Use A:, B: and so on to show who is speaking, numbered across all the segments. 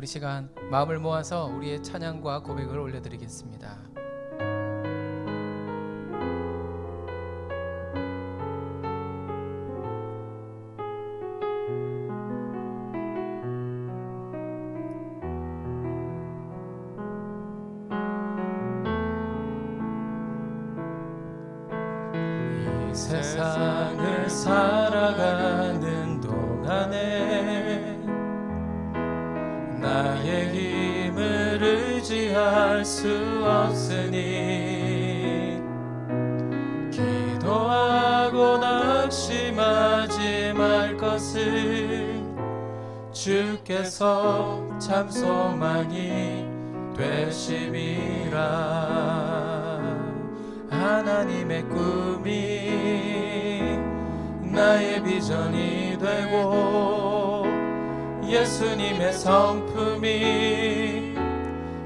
A: 우리 시간 마음을 모아서 우리의 찬양과 고백을 올려드리겠습니다. 이 세상을 살아가는 동안에 나의 힘을 의지할 수 없으니 기도하고 낙심하지 말 것을 주께서 참 소망이 되심이라. 하나님의 꿈이 나의 비전이 되고 예수님의 성품이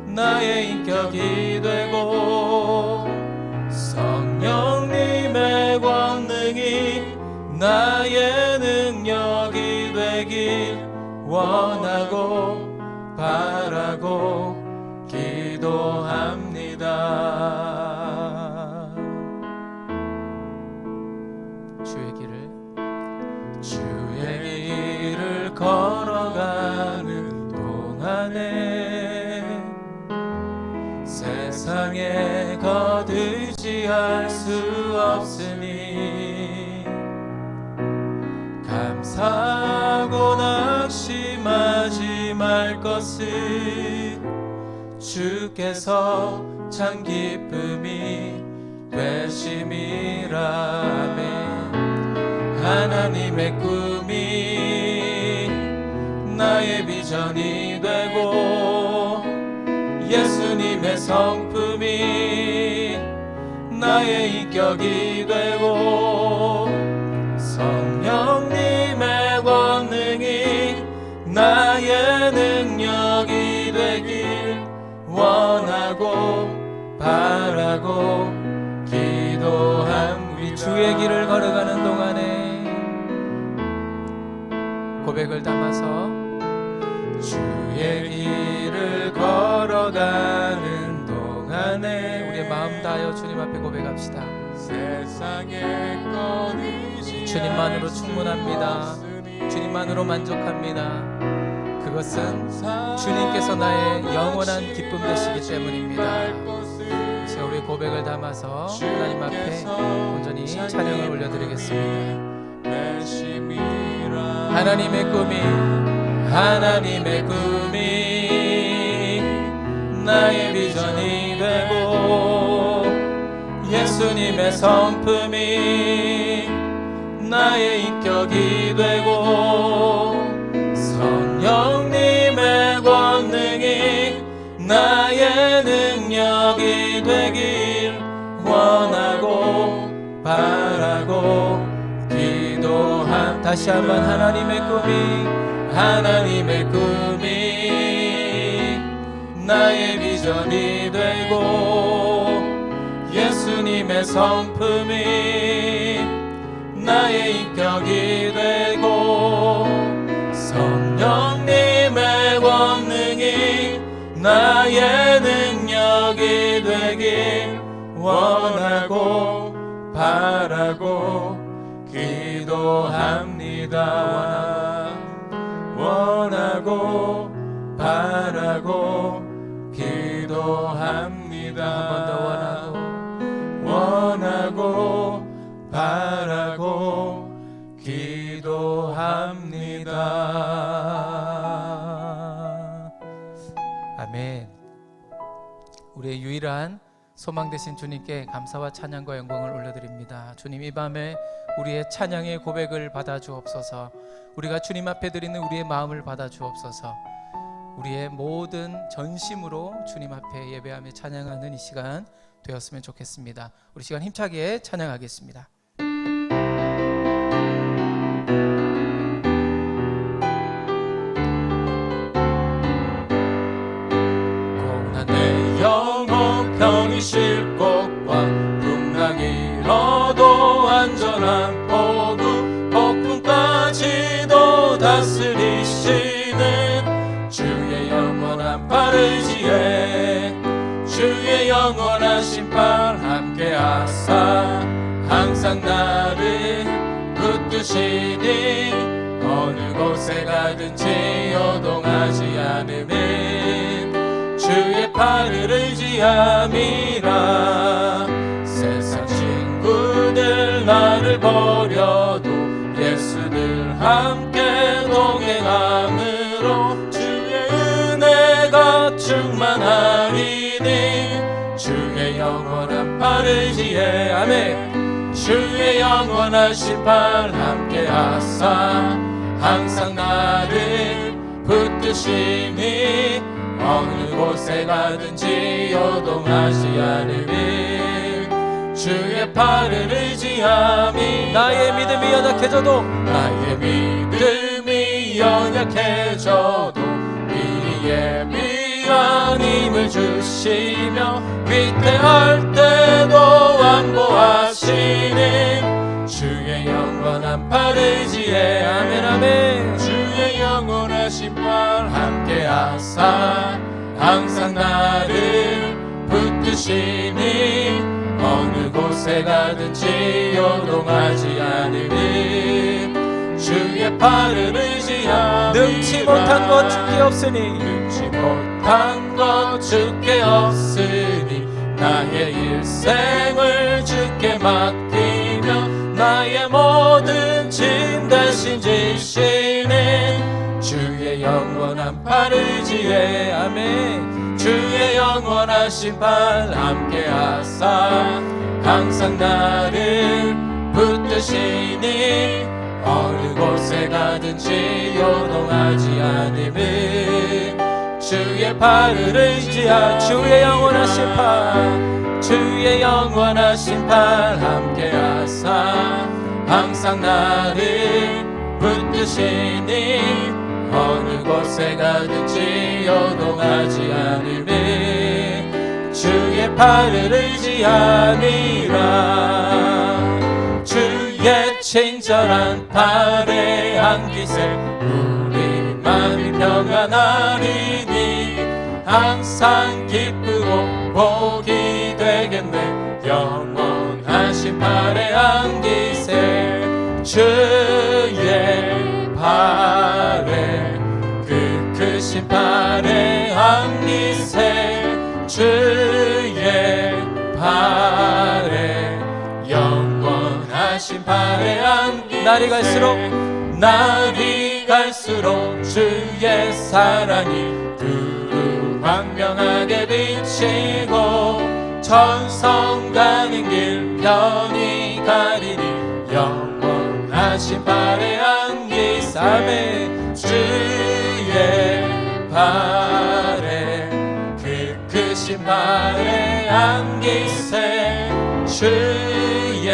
A: 나의 인격이 되고 성령님의 권능이 나의 능력이 되길 원하고 바라고 기도합니다. 주의 길을 걸어가는 동안에 세상에 거두지할 수 없으니 감사하고 낙심하지 말 것을 주께서 참 기쁨이 되심이라. 아멘. 하나님의 꿈이 나의 비전이 되고 예수님의 성품이 나의 인격이 되고 성령님의 권능이 나의 능력이 되길 원하고 바라고 기도합니다. 우리 주의 길을 걸어가는 동안에 고백을 담아서 주의 길을 걸어가는 동안에 우리의 마음 다하여 주님 앞에 고백합시다. 세상의 거두지 주님만으로 충분합니다. 주님만으로 만족합니다. 그것은 주님께서 나의 영원한 기쁨 되시기 때문입니다. 자, 우리 고백을 담아서 하나님 앞에 온전히 찬양을 올려드리겠습니다. 하나님의 꿈이 나의 비전이 되고 예수님의 성품이 나의 인격이 되고 성령님의 권능이 나의 능력이 되길 원하고 바라고 기도함. 다시 한번 하나님의 꿈이 나의 비전이 되고 예수님의 성품이 나의 인격이 되고 성령님의 권능이 나의 능력이 되길 원하고 바라고 기도합니다. 원하고 바라고 기도합니다. 한 번 더 원하고 바라고 기도합니다. 아멘. 우리의 유일한 소망 되신 주님께 감사와 찬양과 영광을 올려드립니다. 주님, 이 밤에 우리의 찬양의 고백을 받아 주옵소서. 우리가 주님 앞에 드리는 우리의 마음을 받아 주옵소서. 우리의 모든 전심으로 주님 앞에 예배하며 찬양하는 이 시간 되었으면 좋겠습니다. 우리 시간 힘차게 찬양하겠습니다. 고난 내 영혼 편히 쉴 곳과 풍랑이 일어도 안전한 포구 폭풍까지도 다스리시는 주의 영 영원한 팔을 지혜 주의 영원하신 팔 함께하사 항상 나를 붙드시니 어느 곳에 가든지 요동하지 않음은 주의 팔을 의지함이라 세상 친구들 나를 버려도 예수들 함께 동행함으로 주의 은혜가 충만하리니 주의 영원한 팔을 지혜 아멘 주의 영원하신 팔 함께하사 항상 나를 붙드시니 어느 곳에 가든지 요동하지 않으면 주의 팔을 의지함이 나의 믿음이 연약해져도 나의 믿음이 연약해져도 미리 예비한 힘을 주시며 위태할 때도 안보하시는 주의 영원한 팔을 지혜 아멘 아멘 주의 영원하신 팔 함께하사 항상 나를 붙드시니 어느 곳에 가든지 요동하지 않으니 주의 팔을 의지하며 능치 못한 것 주께 없으니 능치 못한 것 주께 없으니 나의 일생을 주께 맡기며 나의 모든 짐 대신 지시는 주의 영원한 팔을 지혜 아멘 주의 영원하신 팔 함께하사 항상 나를 붙드시니 어느 곳에 가든지 요동하지 않으면 주의 팔을 의지하 주의 영원하신 팔 주의 영원하신 팔 함께하사 항상 나를 붙드시니 어느 곳에 가든지 요동하지 않으면 주의 팔을 의지하니라 주의 친절한 팔에 안기세 우리 마음이 평안하리니 항상 기쁘고 복이 되겠네 영원하신 팔에 안기세 주의 팔에 그 크신 팔에 안기세 주의 팔에 영원하신 팔에 안기세 날이 갈수록 주의 사랑이 두루 광명하게 비치고 천성 가는 길 편히 가리니 영원하신 팔에 안기세 아멘 주의 팔에 그 크신 팔에 안기세 주의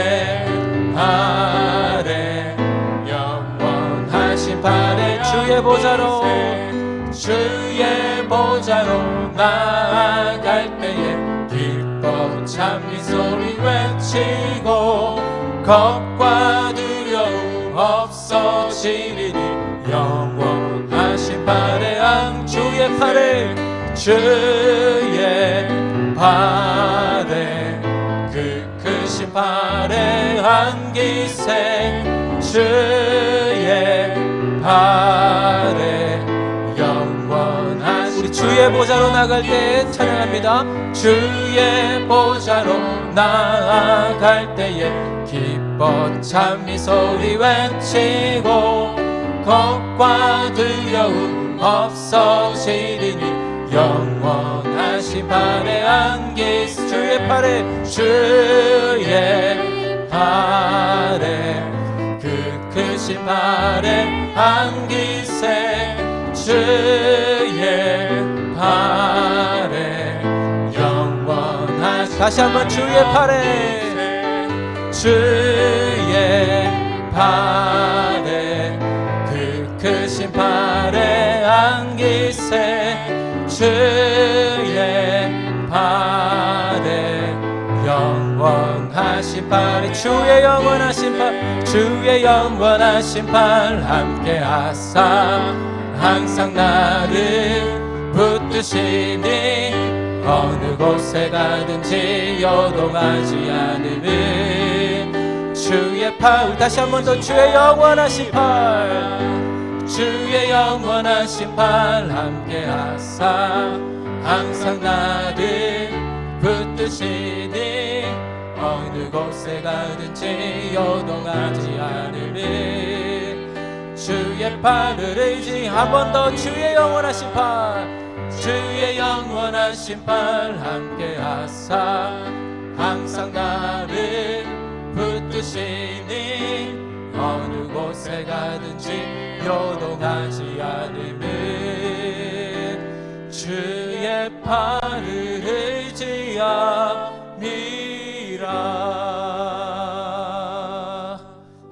A: 팔에 영원하신 팔에 주의 보좌로 나아갈 때에 기뻐 찬미 소리 외치고 겁과 두려움 없어지리니 영원하신 팔에 주의 팔에 그 크신 팔에 안기세 주의 팔에 영원한 우리 주의 보좌로 나갈 때 찬양합니다. 주의 보좌로 나아갈 때에 기뻐 찬미 소리 외치고 겁과 두려움 없어지리니 영원하신 팔에 안기세 주의 팔에 그 크신 팔에 안기세 주의 팔에 영원하신 다시 한번 주의 팔에 그 크신 팔에 안기세 주의 팔에 영원하신 팔에 주의 영원하신 팔 함께하사 항상 나를 붙드 붙드시니 어느 곳에 가든지 요동하지 않음은 주의 팔. 다시 한 번 더 주의 영원하신 팔, 주의 영원하신 팔 함께 하사 항상 나를 붙드시니 어느 곳에 가든지 요동하지 않음은 주의 팔을 의지. 한 번 더 주의 영원하신 팔, 주의 영원하신 팔 함께 하사 항상 나를 붙드시니 어느 곳에 가든지 요동하지 않음은 주의 팔을 의지함이라.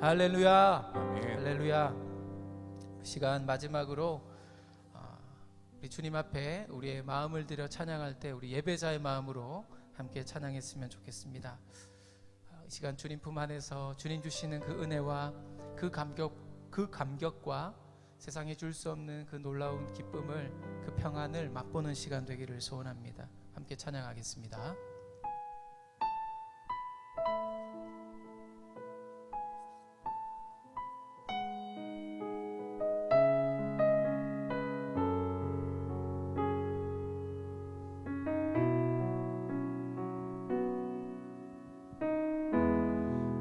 A: 할렐루야. 할렐루야. 시간 마지막으로 우리 주님 앞에 우리의 마음을 들여 찬양할 때 우리 예배자의 마음으로 함께 찬양했으면 좋겠습니다. 이 시간 주님 품 안에서 주님 주시는 그 은혜와 그 감격과 세상에 줄 수 없는 그 놀라운 기쁨을, 그 평안을 맛보는 시간 되기를 소원합니다. 함께 찬양하겠습니다.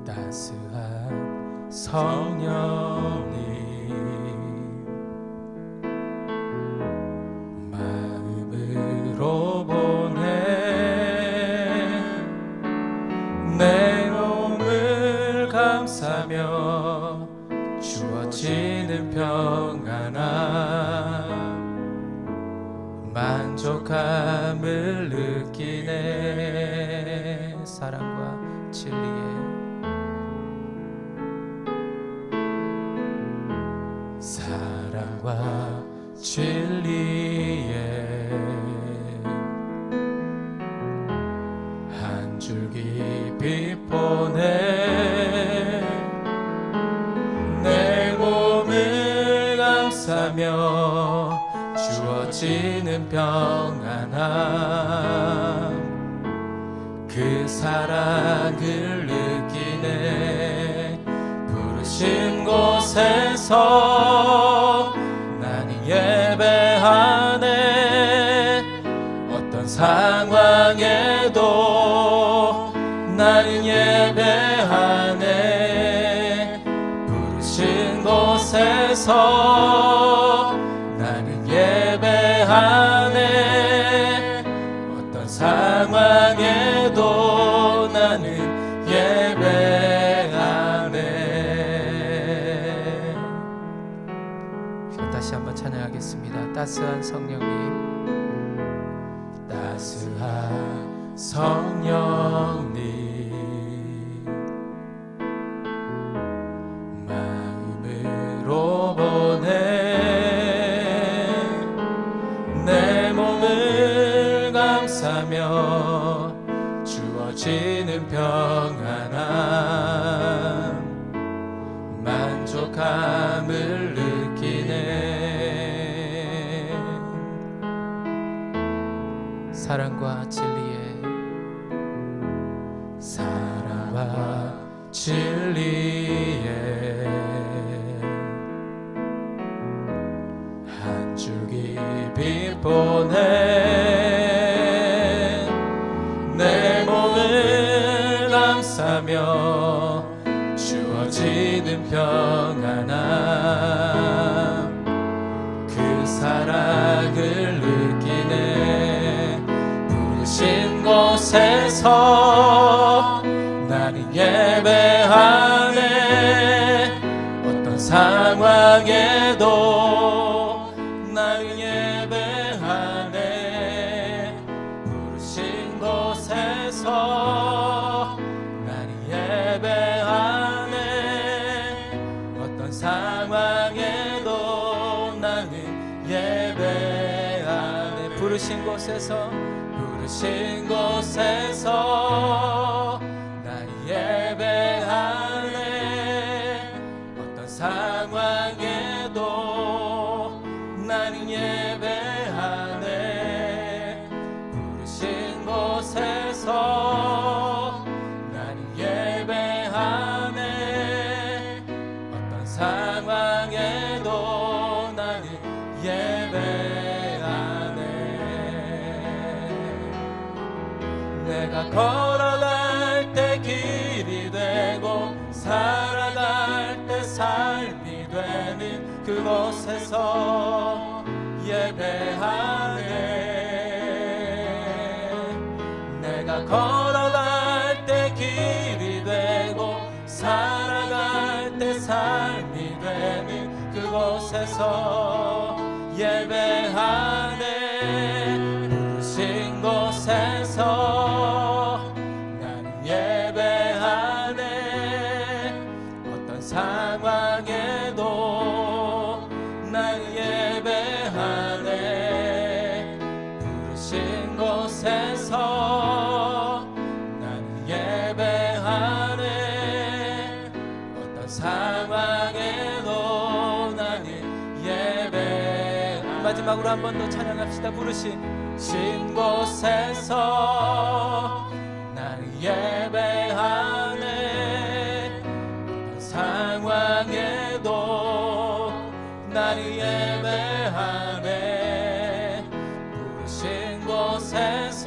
A: 따스한 성령님 마음으로 보내 내 몸을 감싸며 주어지는 평안함 만족함을 느끼네. 사랑과 진리에 사랑과 진리에 한 줄기 빛 보내 내 몸을 감싸며 주어지는 평안함 그 사랑을 느끼네. 부르신 곳에서 나는 예배하네. 어떤 상황에도 나는 예배하네. 부르신 곳에서 나는 예배하네. 어떤 상황에도 나는 예배하네. 다시 한번 찬양하겠습니다. 따스한 성령님, 따스한 성령님 마음으로 보내 내 몸을 감싸며 주어지는 평안함 만족함을 느끼네. 사랑과 진리에 사랑과 진리에 한 줄기 빛 보내 내 몸을 감싸며 주어지는 평안함 그 사랑을 느끼네. 부르신 곳에서 나는 예배하네. 어떤 상황에도 나는 예배하네. 부르신 곳에서 나는 예배하네. 어떤 상황에도 나는 예배하네. 부르신 곳에서 나는 예배하네. 어떤 상황에도 나는 예배하네. 내가 걸어갈 때 길이 되고 살아갈 때 삶이 되는 그곳에서 예배하네. 내가 걸어갈 때 길이 되고 살아갈 때 삶이 되는 그곳에서 예배하네. 부르신 곳에서 나는 예배하네. 어떤 상황에도 나는 예배하네. 부르신 곳에서 나는 예배하네. 어떤 상황에도 나는 예배. 마지막으로 한 번 더 찬양합시다. 부르신 곳에서 나는 예배하네. 어떤 상황에도 나는 예배하네. 부르신 곳에서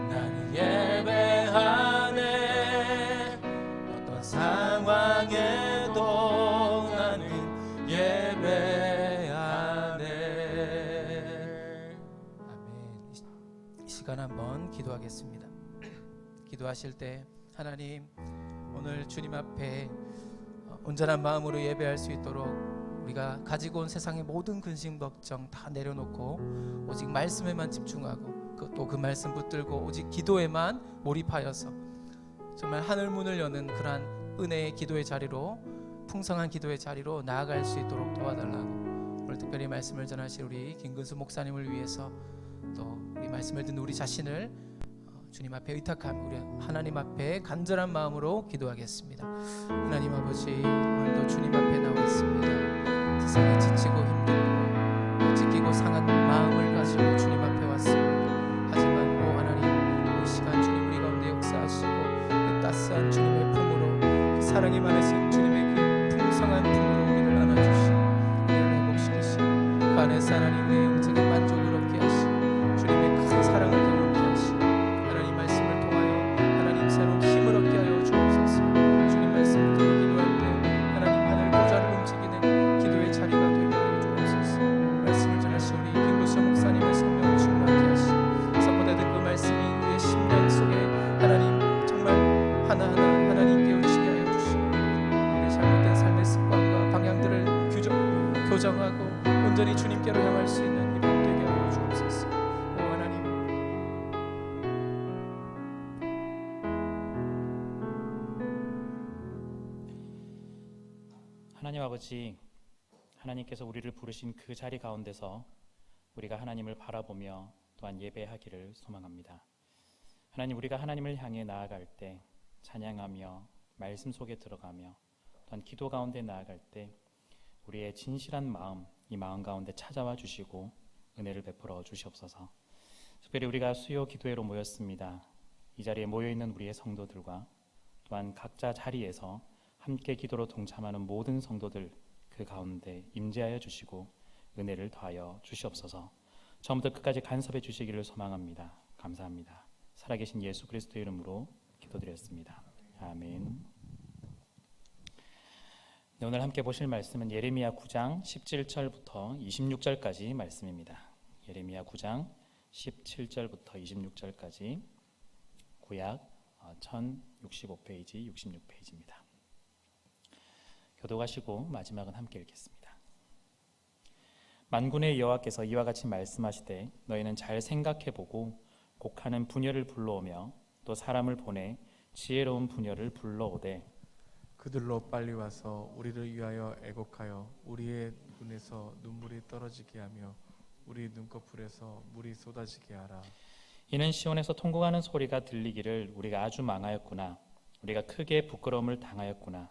A: 나는 예배하네. 어떤 상황에도 나는 예배하네. 아멘. 이 시간 한번 기도하겠습니다. 기도하실 때 하나님, 오늘 주님 앞에 온전한 마음으로 예배할 수 있도록 우리가 가지고 온 세상의 모든 근심 걱정 다 내려놓고 오직 말씀에만 집중하고 또 그 말씀 붙들고 오직 기도에만 몰입하여서 정말 하늘 문을 여는 그러한 은혜의 기도의 자리로, 풍성한 기도의 자리로 나아갈 수 있도록 도와달라고, 오늘 특별히 말씀을 전하실 우리 김근수 목사님을 위해서 또 우리 말씀을 듣는 우리 자신을 주님 앞에 의탁하며 우리 하나님 앞에 간절한 마음으로 기도하겠습니다. 하나님 아버지, 오늘도 주님 앞에 나왔습니다. 세상에 지치고 힘들고 찢기고 상한 마음을 가지고 주님 앞에 왔습니다. 하지만 오 하나님, 이 시간 주님 우리 가운데 역사하시고 그 따스한 주님의 품으로, 그 사랑이 많으신 주님의 그 풍성한 품으로 우리를 안아주시고 우리를 회복시키시고 그 안에서 하나님 내 영적인 만족을 얻게 하시고 주님의 큰 사랑을 경험케 하시고 하나님 말씀을 통하여 하나님 새로운 힘을 얻게 하여 주옵소서. 주님 말씀 듣고 기도할 때 하나님 하늘 보좌를 움직이는 기도의 자리가 되게 하여 주옵소서. 말씀을 전하신 우리 김구수 목사님의 성령을 충만케 하시고 선보다 그 말씀이 우리의 심령 속에 하나님 정말 하나하나 하나님께 의지하게 하여 주시고 우리의 잘못된 삶의 습관과 방향들을 교정하고 온전히 주님께로 향할 수 있는 이번 되게 하여 주옵소서. 오 하나님,
B: 하나님 아버지, 하나님께서 우리를 부르신 그 자리 가운데서 우리가 하나님을 바라보며 또한 예배하기를 소망합니다. 하나님, 우리가 하나님을 향해 나아갈 때 찬양하며 말씀 속에 들어가며 또한 기도 가운데 나아갈 때 우리의 진실한 마음, 이 마음 가운데 찾아와 주시고 은혜를 베풀어 주시옵소서. 특별히 우리가 수요 기도회로 모였습니다. 이 자리에 모여있는 우리의 성도들과 또한 각자 자리에서 함께 기도로 동참하는 모든 성도들 그 가운데 임재하여 주시고 은혜를 더하여 주시옵소서. 처음부터 끝까지 간섭해 주시기를 소망합니다. 감사합니다. 살아계신 예수 그리스도의 이름으로 기도드렸습니다. 아멘. 네, 오늘 함께 보실 말씀은 예레미야 9장 17절부터 26절까지 말씀입니다. 예레미야 9장 17절부터 26절까지 구약 1065페이지, 66페이지입니다. 교독하시고 마지막은 함께 읽겠습니다. 만군의 여호와께서 이와 같이 말씀하시되 너희는 잘 생각해보고 곡하는 부녀를 불러오며 또 사람을 보내 지혜로운 부녀를 불러오되
C: 그들로 빨리 와서 우리를 위하여 애곡하여 우리의 눈에서 눈물이 떨어지게 하며 우리 눈꺼풀에서 물이 쏟아지게 하라.
B: 이는 시온에서 통곡하는 소리가 들리기를 우리가 아주 망하였구나. 우리가 크게 부끄러움을 당하였구나.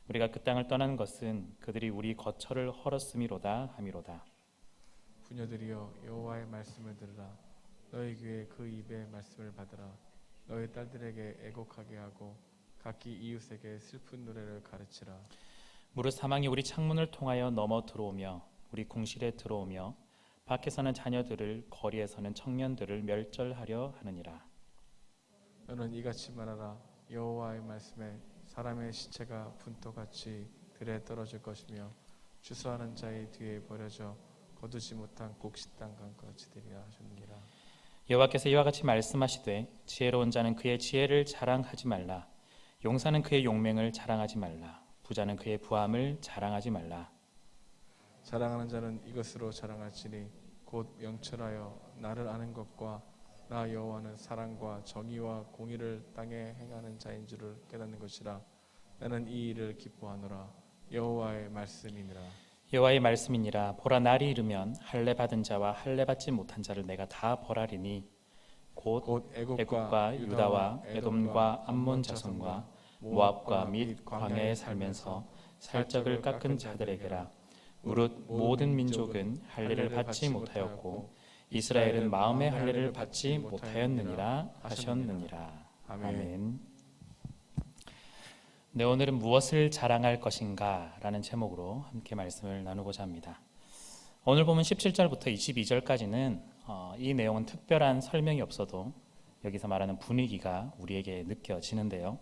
B: 우리가 그 땅을 떠난 것은 그들이 우리 거처를 헐었음이로다 함이로다.
C: 부녀들이여 여호와의 말씀을 들으라. 너희 귀에 그 입의 말씀을 받으라. 너희 딸들에게 애곡하게 하고 각기 이웃에게 슬픈 노래를 가르치라.
B: 무릇 사망이 우리 창문을 통하여 넘어 들어오며 우리 궁실에 들어오며 밖에서는 자녀들을 거리에서는 청년들을 멸절하려 하느니라.
C: 너는 이같이 말하라. 여호와의 말씀에 사람의 시체가 분토같이 들에 떨어질 것이며 추수하는 자의 뒤에 버려져 거두지 못한 곡식 땅과 같이 되리라 하셨느니라.
B: 여호와께서 이와 같이 말씀하시되 지혜로운 자는 그의 지혜를 자랑하지 말라. 용사는 그의 용맹을 자랑하지 말라. 부자는 그의 부함을 자랑하지 말라.
C: 자랑하는 자는 이것으로 자랑할지니 곧 명철하여 나를 아는 것과 나 여호와는 사랑과 정의와 공의를 땅에 행하는 자인 줄을 깨닫는 것이라. 나는 이 일을 기뻐하노라. 여호와의 말씀이니라.
B: 여호와의 말씀이니라. 보라, 날이 이르면 할례 받은 자와 할례 받지 못한 자를 내가 다 벌하리니 곧 애굽과 유다와 에돔과 암몬 자손과 모압과 및 광야에 살면서 살적을 깎은 자들에게라. 무릇 모든 민족은 할례를 받지 못하였고 이스라엘은 마음의 할례를 받지 못하였느니라 하셨느니라. 아멘. 네, 오늘은 무엇을 자랑할 것인가 라는 제목으로 함께 말씀을 나누고자 합니다. 오늘 보면 17절부터 22절까지는 이 내용은 특별한 설명이 없어도 여기서 말하는 분위기가 우리에게 느껴지는데요.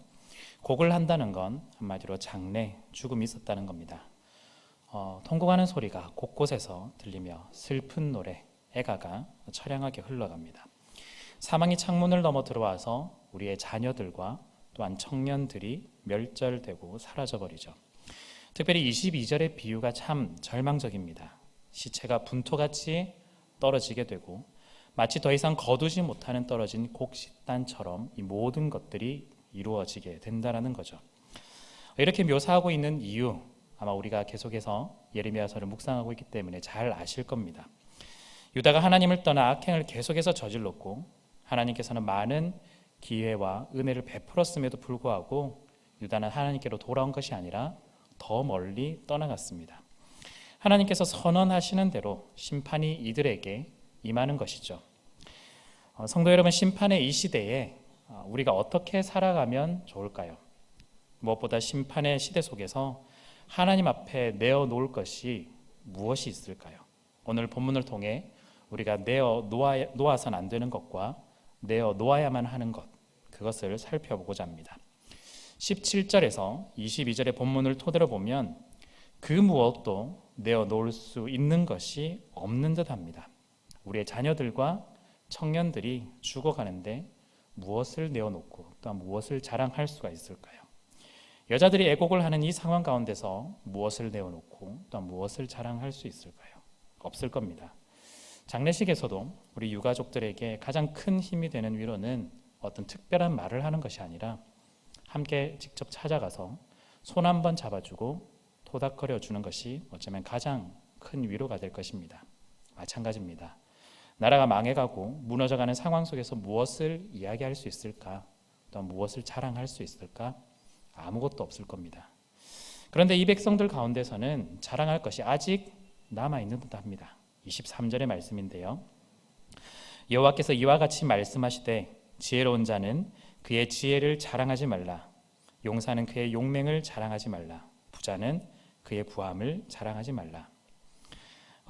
B: 곡을 한다는 건 한마디로 장례, 죽음이 있었다는 겁니다. 통곡하는 소리가 곳곳에서 들리며 슬픈 노래, 애가가 처량하게 흘러갑니다. 사망이 창문을 넘어 들어와서 우리의 자녀들과 또한 청년들이 멸절되고 사라져버리죠. 특별히 22절의 비유가 참 절망적입니다. 시체가 분토같이 떨어지게 되고 마치 더 이상 거두지 못하는 떨어진 곡식단처럼 이 모든 것들이 이루어지게 된다는 거죠. 이렇게 묘사하고 있는 이유, 아마 우리가 계속해서 예레미야서를 묵상하고 있기 때문에 잘 아실 겁니다. 유다가 하나님을 떠나 악행을 계속해서 저질렀고 하나님께서는 많은 기회와 은혜를 베풀었음에도 불구하고 유다는 하나님께로 돌아온 것이 아니라 더 멀리 떠나갔습니다. 하나님께서 선언하시는 대로 심판이 이들에게 임하는 것이죠. 성도 여러분, 심판의 이 시대에 우리가 어떻게 살아가면 좋을까요? 무엇보다 심판의 시대 속에서 하나님 앞에 내어놓을 것이 무엇이 있을까요? 오늘 본문을 통해 우리가 내어놓아서는 안 되는 것과 내어놓아야만 하는 것, 그것을 살펴보고자 합니다. 17절에서 22절의 본문을 토대로 보면 그 무엇도 내어놓을 수 있는 것이 없는 듯합니다. 우리의 자녀들과 청년들이 죽어가는데 무엇을 내어놓고 또한 무엇을 자랑할 수가 있을까요? 여자들이 애곡을 하는 이 상황 가운데서 무엇을 내어놓고 또한 무엇을 자랑할 수 있을까요? 없을 겁니다. 장례식에서도 우리 유가족들에게 가장 큰 힘이 되는 위로는 어떤 특별한 말을 하는 것이 아니라 함께 직접 찾아가서 손 한번 잡아주고 토닥거려 주는 것이 어쩌면 가장 큰 위로가 될 것입니다. 마찬가지입니다. 나라가 망해가고 무너져가는 상황 속에서 무엇을 이야기할 수 있을까? 또한 무엇을 자랑할 수 있을까? 아무것도 없을 겁니다. 그런데 이 백성들 가운데서는 자랑할 것이 아직 남아있는 듯합니다. 23절의 말씀인데요. 여호와께서 이와 같이 말씀하시되 지혜로운 자는 그의 지혜를 자랑하지 말라. 용사는 그의 용맹을 자랑하지 말라. 부자는 그의 부함을 자랑하지 말라.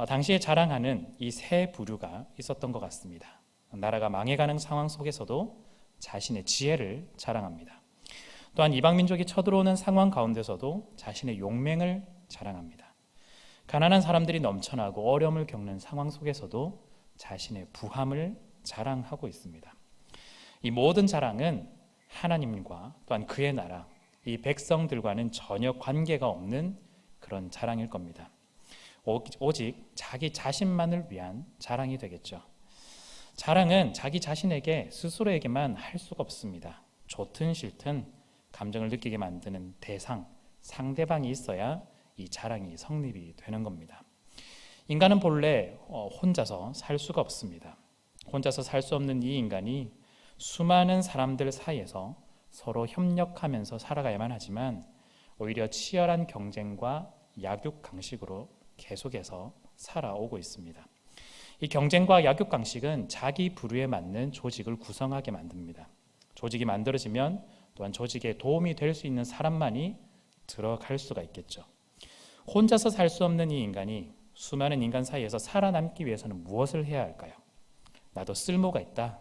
B: 당시에 자랑하는 이 세 부류가 있었던 것 같습니다. 나라가 망해가는 상황 속에서도 자신의 지혜를 자랑합니다. 또한 이방 민족이 쳐들어오는 상황 가운데서도 자신의 용맹을 자랑합니다. 가난한 사람들이 넘쳐나고 어려움을 겪는 상황 속에서도 자신의 부함을 자랑하고 있습니다. 이 모든 자랑은 하나님과 또한 그의 나라, 이 백성들과는 전혀 관계가 없는 그런 자랑일 겁니다. 오직 자기 자신만을 위한 자랑이 되겠죠. 자랑은 자기 자신에게 스스로에게만 할 수가 없습니다. 좋든 싫든 감정을 느끼게 만드는 대상, 상대방이 있어야 이 자랑이 성립이 되는 겁니다. 인간은 본래 혼자서 살 수가 없습니다. 혼자서 살 수 없는 이 인간이 수많은 사람들 사이에서 서로 협력하면서 살아가야만 하지만 오히려 치열한 경쟁과 약육강식으로 계속해서 살아오고 있습니다. 이 경쟁과 약육강식은 자기 부류에 맞는 조직을 구성하게 만듭니다. 조직이 만들어지면 또한 조직에 도움이 될 수 있는 사람만이 들어갈 수가 있겠죠. 혼자서 살 수 없는 이 인간이 수많은 인간 사이에서 살아남기 위해서는 무엇을 해야 할까요? 나도 쓸모가 있다.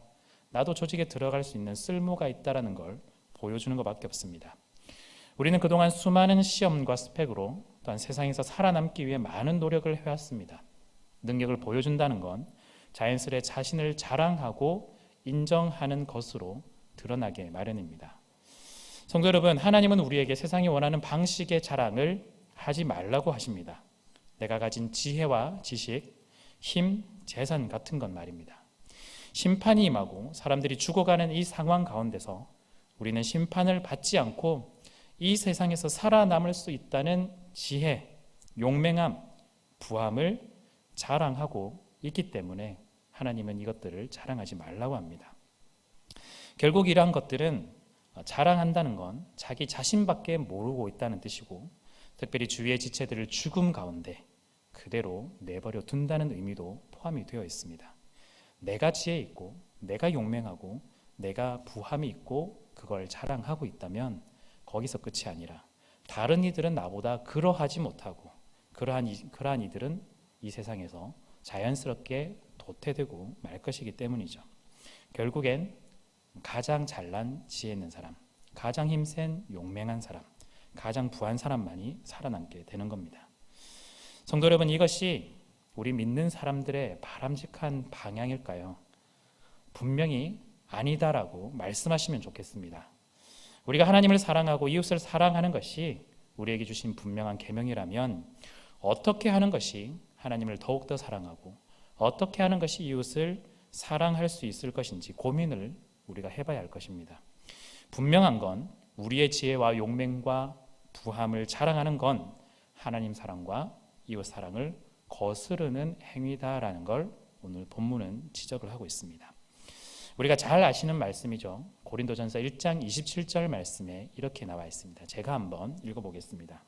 B: 나도 조직에 들어갈 수 있는 쓸모가 있다라는 걸 보여주는 것밖에 없습니다. 우리는 그동안 수많은 시험과 스펙으로 또한 세상에서 살아남기 위해 많은 노력을 해왔습니다. 능력을 보여준다는 건 자연스레 자신을 자랑하고 인정하는 것으로 드러나게 마련입니다. 성도 여러분, 하나님은 우리에게 세상이 원하는 방식의 자랑을 하지 말라고 하십니다. 내가 가진 지혜와 지식, 힘, 재산 같은 건 말입니다. 심판이 임하고 사람들이 죽어가는 이 상황 가운데서 우리는 심판을 받지 않고 이 세상에서 살아남을 수 있다는 지혜, 용맹함, 부함을 자랑하고 있기 때문에 하나님은 이것들을 자랑하지 말라고 합니다. 결국 이러한 것들은 자랑한다는 건 자기 자신밖에 모르고 있다는 뜻이고, 특별히 주위의 지체들을 죽음 가운데 그대로 내버려 둔다는 의미도 포함이 되어 있습니다. 내가 지혜 있고 내가 용맹하고 내가 부함이 있고 그걸 자랑하고 있다면 거기서 끝이 아니라 다른 이들은 나보다 그러하지 못하고 그러한 이들은 이 세상에서 자연스럽게 도태되고 말 것이기 때문이죠. 결국엔 가장 잘난 지혜 있는 사람, 가장 힘센 용맹한 사람, 가장 부한 사람만이 살아남게 되는 겁니다. 성도 여러분, 이것이 우리 믿는 사람들의 바람직한 방향일까요? 분명히 아니다라고 말씀하시면 좋겠습니다. 우리가 하나님을 사랑하고 이웃을 사랑하는 것이 우리에게 주신 분명한 계명이라면 어떻게 하는 것이 하나님을 더욱더 사랑하고 어떻게 하는 것이 이웃을 사랑할 수 있을 것인지 고민을 우리가 해봐야 할 것입니다. 분명한 건 우리의 지혜와 용맹과 부함을 자랑하는 건 하나님 사랑과 이웃 사랑을 거스르는 행위다라는 걸 오늘 본문은 지적을 하고 있습니다. 우리가 잘 아시는 말씀이죠. 고린도전서 1장 27절 말씀에 이렇게 나와 있습니다. 제가 한번 읽어보겠습니다.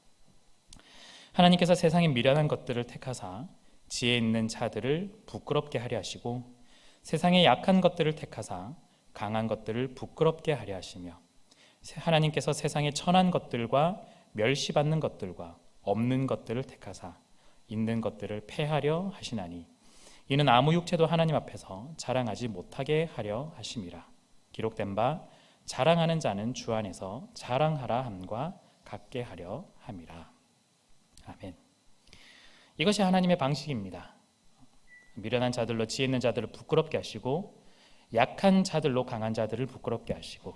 B: 하나님께서 세상에 미련한 것들을 택하사 지혜 있는 자들을 부끄럽게 하려 하시고 세상에 약한 것들을 택하사 강한 것들을 부끄럽게 하려 하시며 하나님께서 세상에 천한 것들과 멸시받는 것들과 없는 것들을 택하사 있는 것들을 폐하려 하시나니 이는 아무 육체도 하나님 앞에서 자랑하지 못하게 하려 하심이라. 기록된 바 자랑하는 자는 주 안에서 자랑하라 함과 같게 하려 함이라. 아멘. 이것이 하나님의 방식입니다. 미련한 자들로 지혜 있는 자들을 부끄럽게 하시고 약한 자들로 강한 자들을 부끄럽게 하시고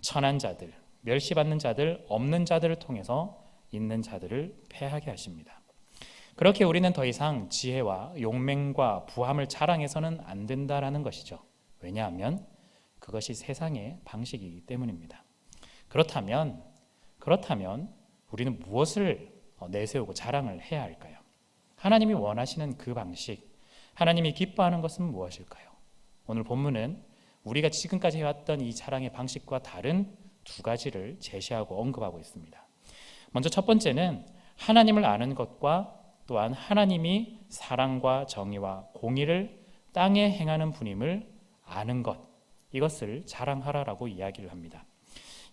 B: 천한 자들, 멸시받는 자들, 없는 자들을 통해서 있는 자들을 패하게 하십니다. 그렇게 우리는 더 이상 지혜와 용맹과 부함을 자랑해서는 안 된다라는 것이죠. 왜냐하면 그것이 세상의 방식이기 때문입니다. 그렇다면 우리는 무엇을 내세우고 자랑을 해야 할까요? 하나님이 원하시는 그 방식, 하나님이 기뻐하는 것은 무엇일까요? 오늘 본문은 우리가 지금까지 해왔던 이 자랑의 방식과 다른 두 가지를 제시하고 언급하고 있습니다. 먼저 첫 번째는 하나님을 아는 것과 또한 하나님이 사랑과 정의와 공의를 땅에 행하는 분임을 아는 것, 이것을 자랑하라라고 이야기를 합니다.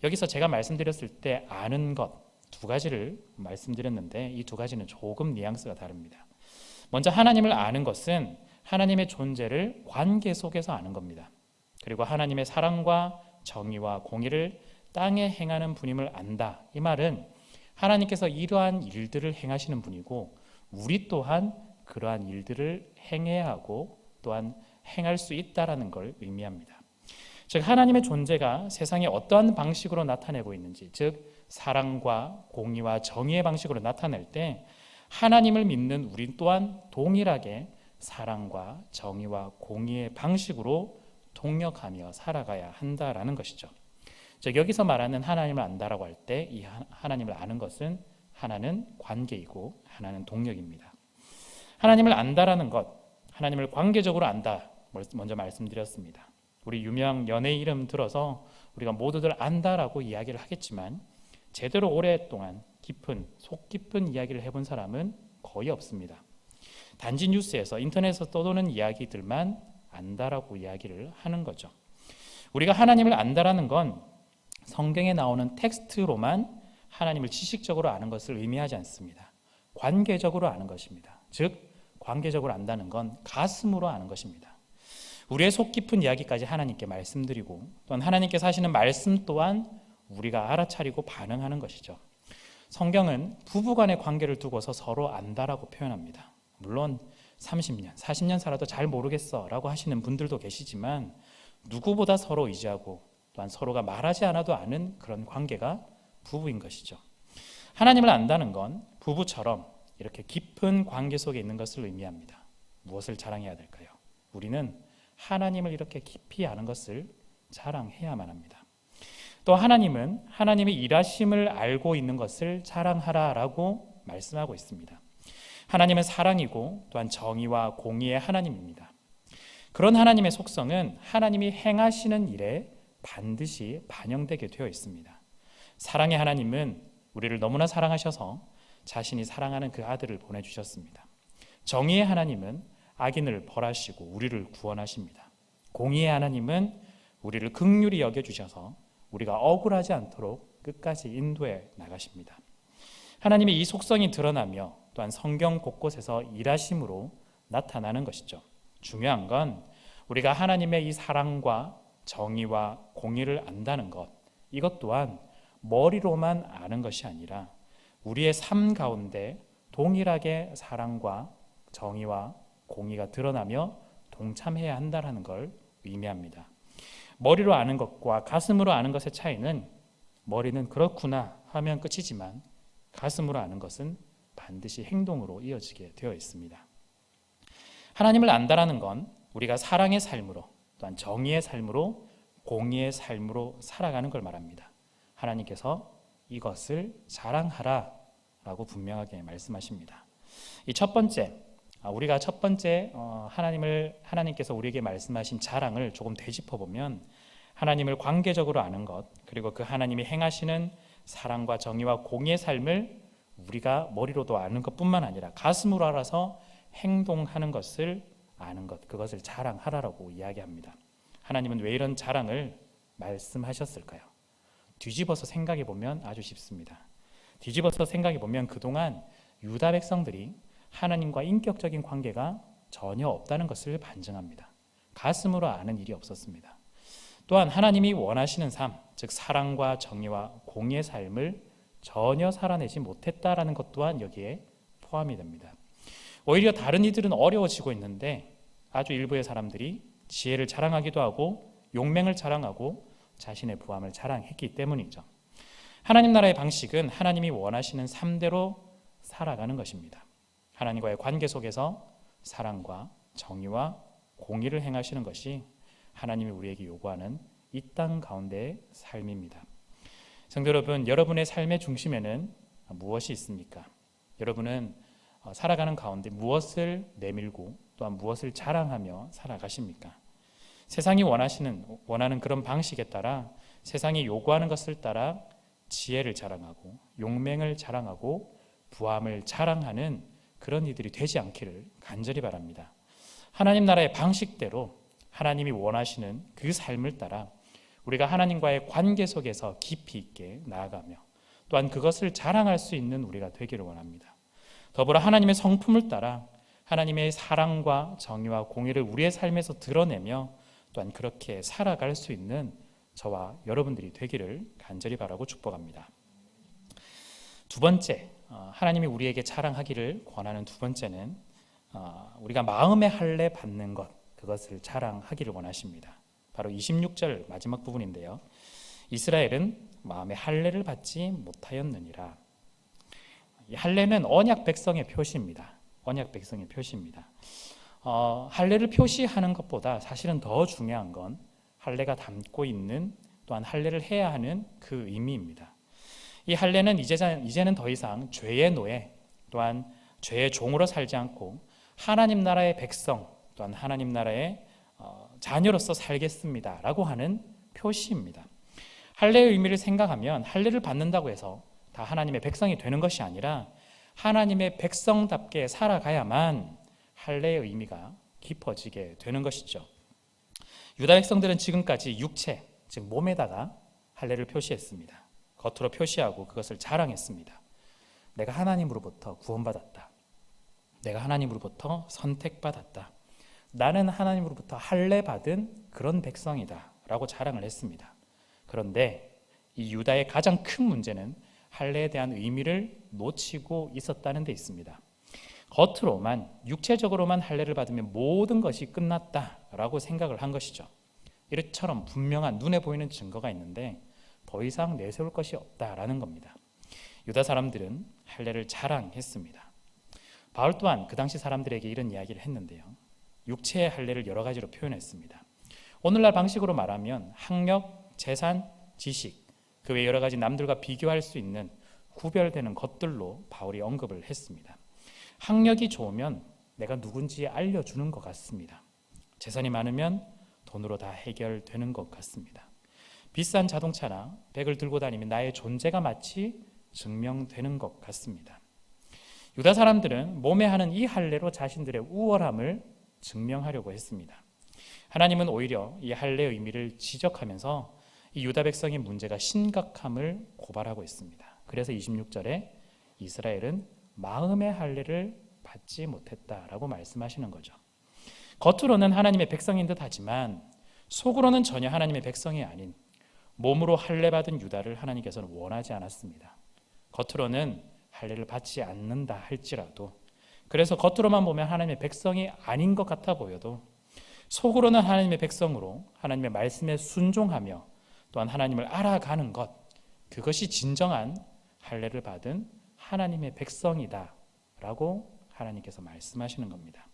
B: 여기서 제가 말씀드렸을 때 아는 것 두 가지를 말씀드렸는데 이 두 가지는 조금 뉘앙스가 다릅니다. 먼저 하나님을 아는 것은 하나님의 존재를 관계 속에서 아는 겁니다. 그리고 하나님의 사랑과 정의와 공의를 땅에 행하는 분임을 안다. 이 말은 하나님께서 이러한 일들을 행하시는 분이고 우리 또한 그러한 일들을 행해야 하고 또한 행할 수 있다라는 걸 의미합니다. 즉 하나님의 존재가 세상에 어떠한 방식으로 나타내고 있는지, 즉 사랑과 공의와 정의의 방식으로 나타낼 때 하나님을 믿는 우리 또한 동일하게 사랑과 정의와 공의의 방식으로 동력하며 살아가야 한다라는 것이죠. 즉 여기서 말하는 하나님을 안다라고 할 때 이 하나님을 아는 것은 하나는 관계이고 하나는 동력입니다. 하나님을 안다라는 것, 하나님을 관계적으로 안다 먼저 말씀드렸습니다. 우리 유명 연예인 이름 들어서 우리가 모두들 안다라고 이야기를 하겠지만 제대로 오랫동안 속 깊은 이야기를 해본 사람은 거의 없습니다. 단지 뉴스에서 인터넷에서 떠도는 이야기들만 안다라고 이야기를 하는 거죠. 우리가 하나님을 안다라는 건 성경에 나오는 텍스트로만 하나님을 지식적으로 아는 것을 의미하지 않습니다. 관계적으로 아는 것입니다. 즉 관계적으로 안다는 건 가슴으로 아는 것입니다. 우리의 속 깊은 이야기까지 하나님께 말씀드리고 또한 하나님께서 하시는 말씀 또한 우리가 알아차리고 반응하는 것이죠. 성경은 부부간의 관계를 두고서 서로 안다라고 표현합니다. 물론 30년, 40년 살아도 잘 모르겠어 라고 하시는 분들도 계시지만 누구보다 서로 의지하고 또한 서로가 말하지 않아도 아는 그런 관계가 부부인 것이죠. 하나님을 안다는 건 부부처럼 이렇게 깊은 관계 속에 있는 것을 의미합니다. 무엇을 자랑해야 될까요? 우리는 하나님을 이렇게 깊이 아는 것을 자랑해야만 합니다. 또 하나님은 하나님의 일하심을 알고 있는 것을 자랑하라라고 말씀하고 있습니다. 하나님은 사랑이고 또한 정의와 공의의 하나님입니다. 그런 하나님의 속성은 하나님이 행하시는 일에 반드시 반영되게 되어 있습니다. 사랑의 하나님은 우리를 너무나 사랑하셔서 자신이 사랑하는 그 아들을 보내주셨습니다. 정의의 하나님은 악인을 벌하시고 우리를 구원하십니다. 공의의 하나님은 우리를 긍휼히 여겨주셔서 우리가 억울하지 않도록 끝까지 인도해 나가십니다. 하나님의 이 속성이 드러나며 또한 성경 곳곳에서 일하심으로 나타나는 것이죠. 중요한 건 우리가 하나님의 이 사랑과 정의와 공의를 안다는 것, 이것 또한 머리로만 아는 것이 아니라 우리의 삶 가운데 동일하게 사랑과 정의와 공의가 드러나며 동참해야 한다는 걸 의미합니다. 머리로 아는 것과 가슴으로 아는 것의 차이는 머리는 그렇구나 하면 끝이지만 가슴으로 아는 것은 반드시 행동으로 이어지게 되어 있습니다. 하나님을 안다라는 건 우리가 사랑의 삶으로 또한 정의의 삶으로 공의의 삶으로 살아가는 걸 말합니다. 하나님께서 이것을 자랑하라라고 분명하게 말씀하십니다. 이 첫 번째, 우리가 첫 번째 하나님께서 우리에게 말씀하신 자랑을 조금 되짚어 보면 하나님을 관계적으로 아는 것, 그리고 그 하나님이 행하시는 사랑과 정의와 공의의 삶을 우리가 머리로도 아는 것뿐만 아니라 가슴으로 알아서 행동하는 것을 아는 것, 그것을 자랑하라라고 이야기합니다. 하나님은 왜 이런 자랑을 말씀하셨을까요? 뒤집어서 생각해 보면 아주 쉽습니다. 뒤집어서 생각해 보면 그동안 유다 백성들이 하나님과 인격적인 관계가 전혀 없다는 것을 반증합니다. 가슴으로 아는 일이 없었습니다. 또한 하나님이 원하시는 삶, 즉 사랑과 정의와 공의의 삶을 전혀 살아내지 못했다라는 것 또한 여기에 포함이 됩니다. 오히려 다른 이들은 어려워지고 있는데 아주 일부의 사람들이 지혜를 자랑하기도 하고 용맹을 자랑하고 자신의 부함을 자랑했기 때문이죠. 하나님 나라의 방식은 하나님이 원하시는 삶대로 살아가는 것입니다. 하나님과의 관계 속에서 사랑과 정의와 공의를 행하시는 것이 하나님이 우리에게 요구하는 이 땅 가운데의 삶입니다. 성도 여러분, 여러분의 삶의 중심에는 무엇이 있습니까? 여러분은 살아가는 가운데 무엇을 내밀고 또한 무엇을 자랑하며 살아가십니까? 세상이 원하는 그런 방식에 따라 세상이 요구하는 것을 따라 지혜를 자랑하고 용맹을 자랑하고 부함을 자랑하는 그런 이들이 되지 않기를 간절히 바랍니다. 하나님 나라의 방식대로 하나님이 원하시는 그 삶을 따라 우리가 하나님과의 관계 속에서 깊이 있게 나아가며 또한 그것을 자랑할 수 있는 우리가 되기를 원합니다. 더불어 하나님의 성품을 따라 하나님의 사랑과 정의와 공의를 우리의 삶에서 드러내며 또한 그렇게 살아갈 수 있는 저와 여러분들이 되기를 간절히 바라고 축복합니다. 두 번째, 하나님이 우리에게 자랑하기를 권하는 두 번째는 우리가 마음의 할례 받는 것, 그것을 자랑하기를 원하십니다. 바로 26절 마지막 부분인데요. 이스라엘은 마음의 할례를 받지 못하였느니라. 이 할례는 언약 백성의 표시입니다. 언약 백성의 표시입니다. 할례를 표시하는 것보다 사실은 더 중요한 건 할례가 담고 있는 또한 할례를 해야 하는 그 의미입니다. 이 할례는 이제는 더 이상 죄의 노예 또한 죄의 종으로 살지 않고 하나님 나라의 백성 또한 하나님 나라의 자녀로서 살겠습니다 라고 하는 표시입니다. 할례의 의미를 생각하면 할례를 받는다고 해서 다 하나님의 백성이 되는 것이 아니라 하나님의 백성답게 살아가야만 할례의 의미가 깊어지게 되는 것이죠. 유다 백성들은 지금까지 육체, 즉 몸에다가 할례를 표시했습니다. 겉으로 표시하고 그것을 자랑했습니다. 내가 하나님으로부터 구원받았다. 내가 하나님으로부터 선택받았다. 나는 하나님으로부터 할례 받은 그런 백성이다 라고 자랑을 했습니다. 그런데 이 유다의 가장 큰 문제는 할례에 대한 의미를 놓치고 있었다는 데 있습니다. 겉으로만 육체적으로만 할례를 받으면 모든 것이 끝났다라고 생각을 한 것이죠. 이처럼 분명한 눈에 보이는 증거가 있는데 더 이상 내세울 것이 없다라는 겁니다. 유다 사람들은 할례를 자랑했습니다. 바울 또한 그 당시 사람들에게 이런 이야기를 했는데요. 육체의 할례를 여러 가지로 표현했습니다. 오늘날 방식으로 말하면 학력, 재산, 지식, 그 외 여러 가지 남들과 비교할 수 있는 구별되는 것들로 바울이 언급을 했습니다. 학력이 좋으면 내가 누군지 알려주는 것 같습니다. 재산이 많으면 돈으로 다 해결되는 것 같습니다. 비싼 자동차나 백을 들고 다니면 나의 존재가 마치 증명되는 것 같습니다. 유다 사람들은 몸에 하는 이 할례로 자신들의 우월함을 증명하려고 했습니다. 하나님은 오히려 이 할례의 의미를 지적하면서 이 유다 백성의 문제가 심각함을 고발하고 있습니다. 그래서 26절에 이스라엘은 마음의 할례를 받지 못했다라고 말씀하시는 거죠. 겉으로는 하나님의 백성인 듯 하지만 속으로는 전혀 하나님의 백성이 아닌 몸으로 할례 받은 유다를 하나님께서는 원하지 않았습니다. 겉으로는 할례를 받지 않는다 할지라도, 그래서 겉으로만 보면 하나님의 백성이 아닌 것 같아 보여도 속으로는 하나님의 백성으로 하나님의 말씀에 순종하며 또한 하나님을 알아가는 것, 그것이 진정한 할례를 받은 하나님의 백성이다 라고 하나님께서 말씀하시는 겁니다.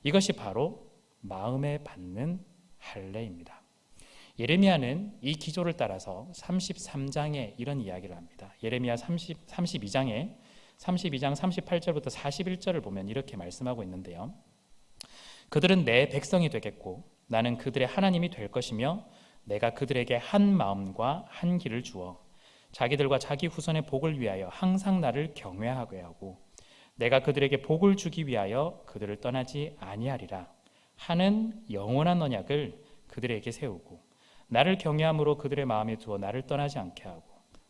B: 이것이 바로 마음에 받는 할례입니다. 예레미야는 이 기조를 따라서 33장에 이런 이야기를 합니다. 예레미야 32장 38절부터 41절을 보면 이렇게 말씀하고 있는데요. 그들은 내 백성이 되겠고 나는 그들의 하나님이 될 것이며 내가 그들에게 한 마음과 한 길을 주어 자기들과 자기 후손의 복을 위하여 항상 나를 경외하게 하고 내가 그들에게 복을 주기 위하여 그들을 떠나지 아니하리라 하는 영원한 언약을 그들에게 세우고 나를 경외함으로 그들의 마음에 두어 나를 떠나지 않게 하고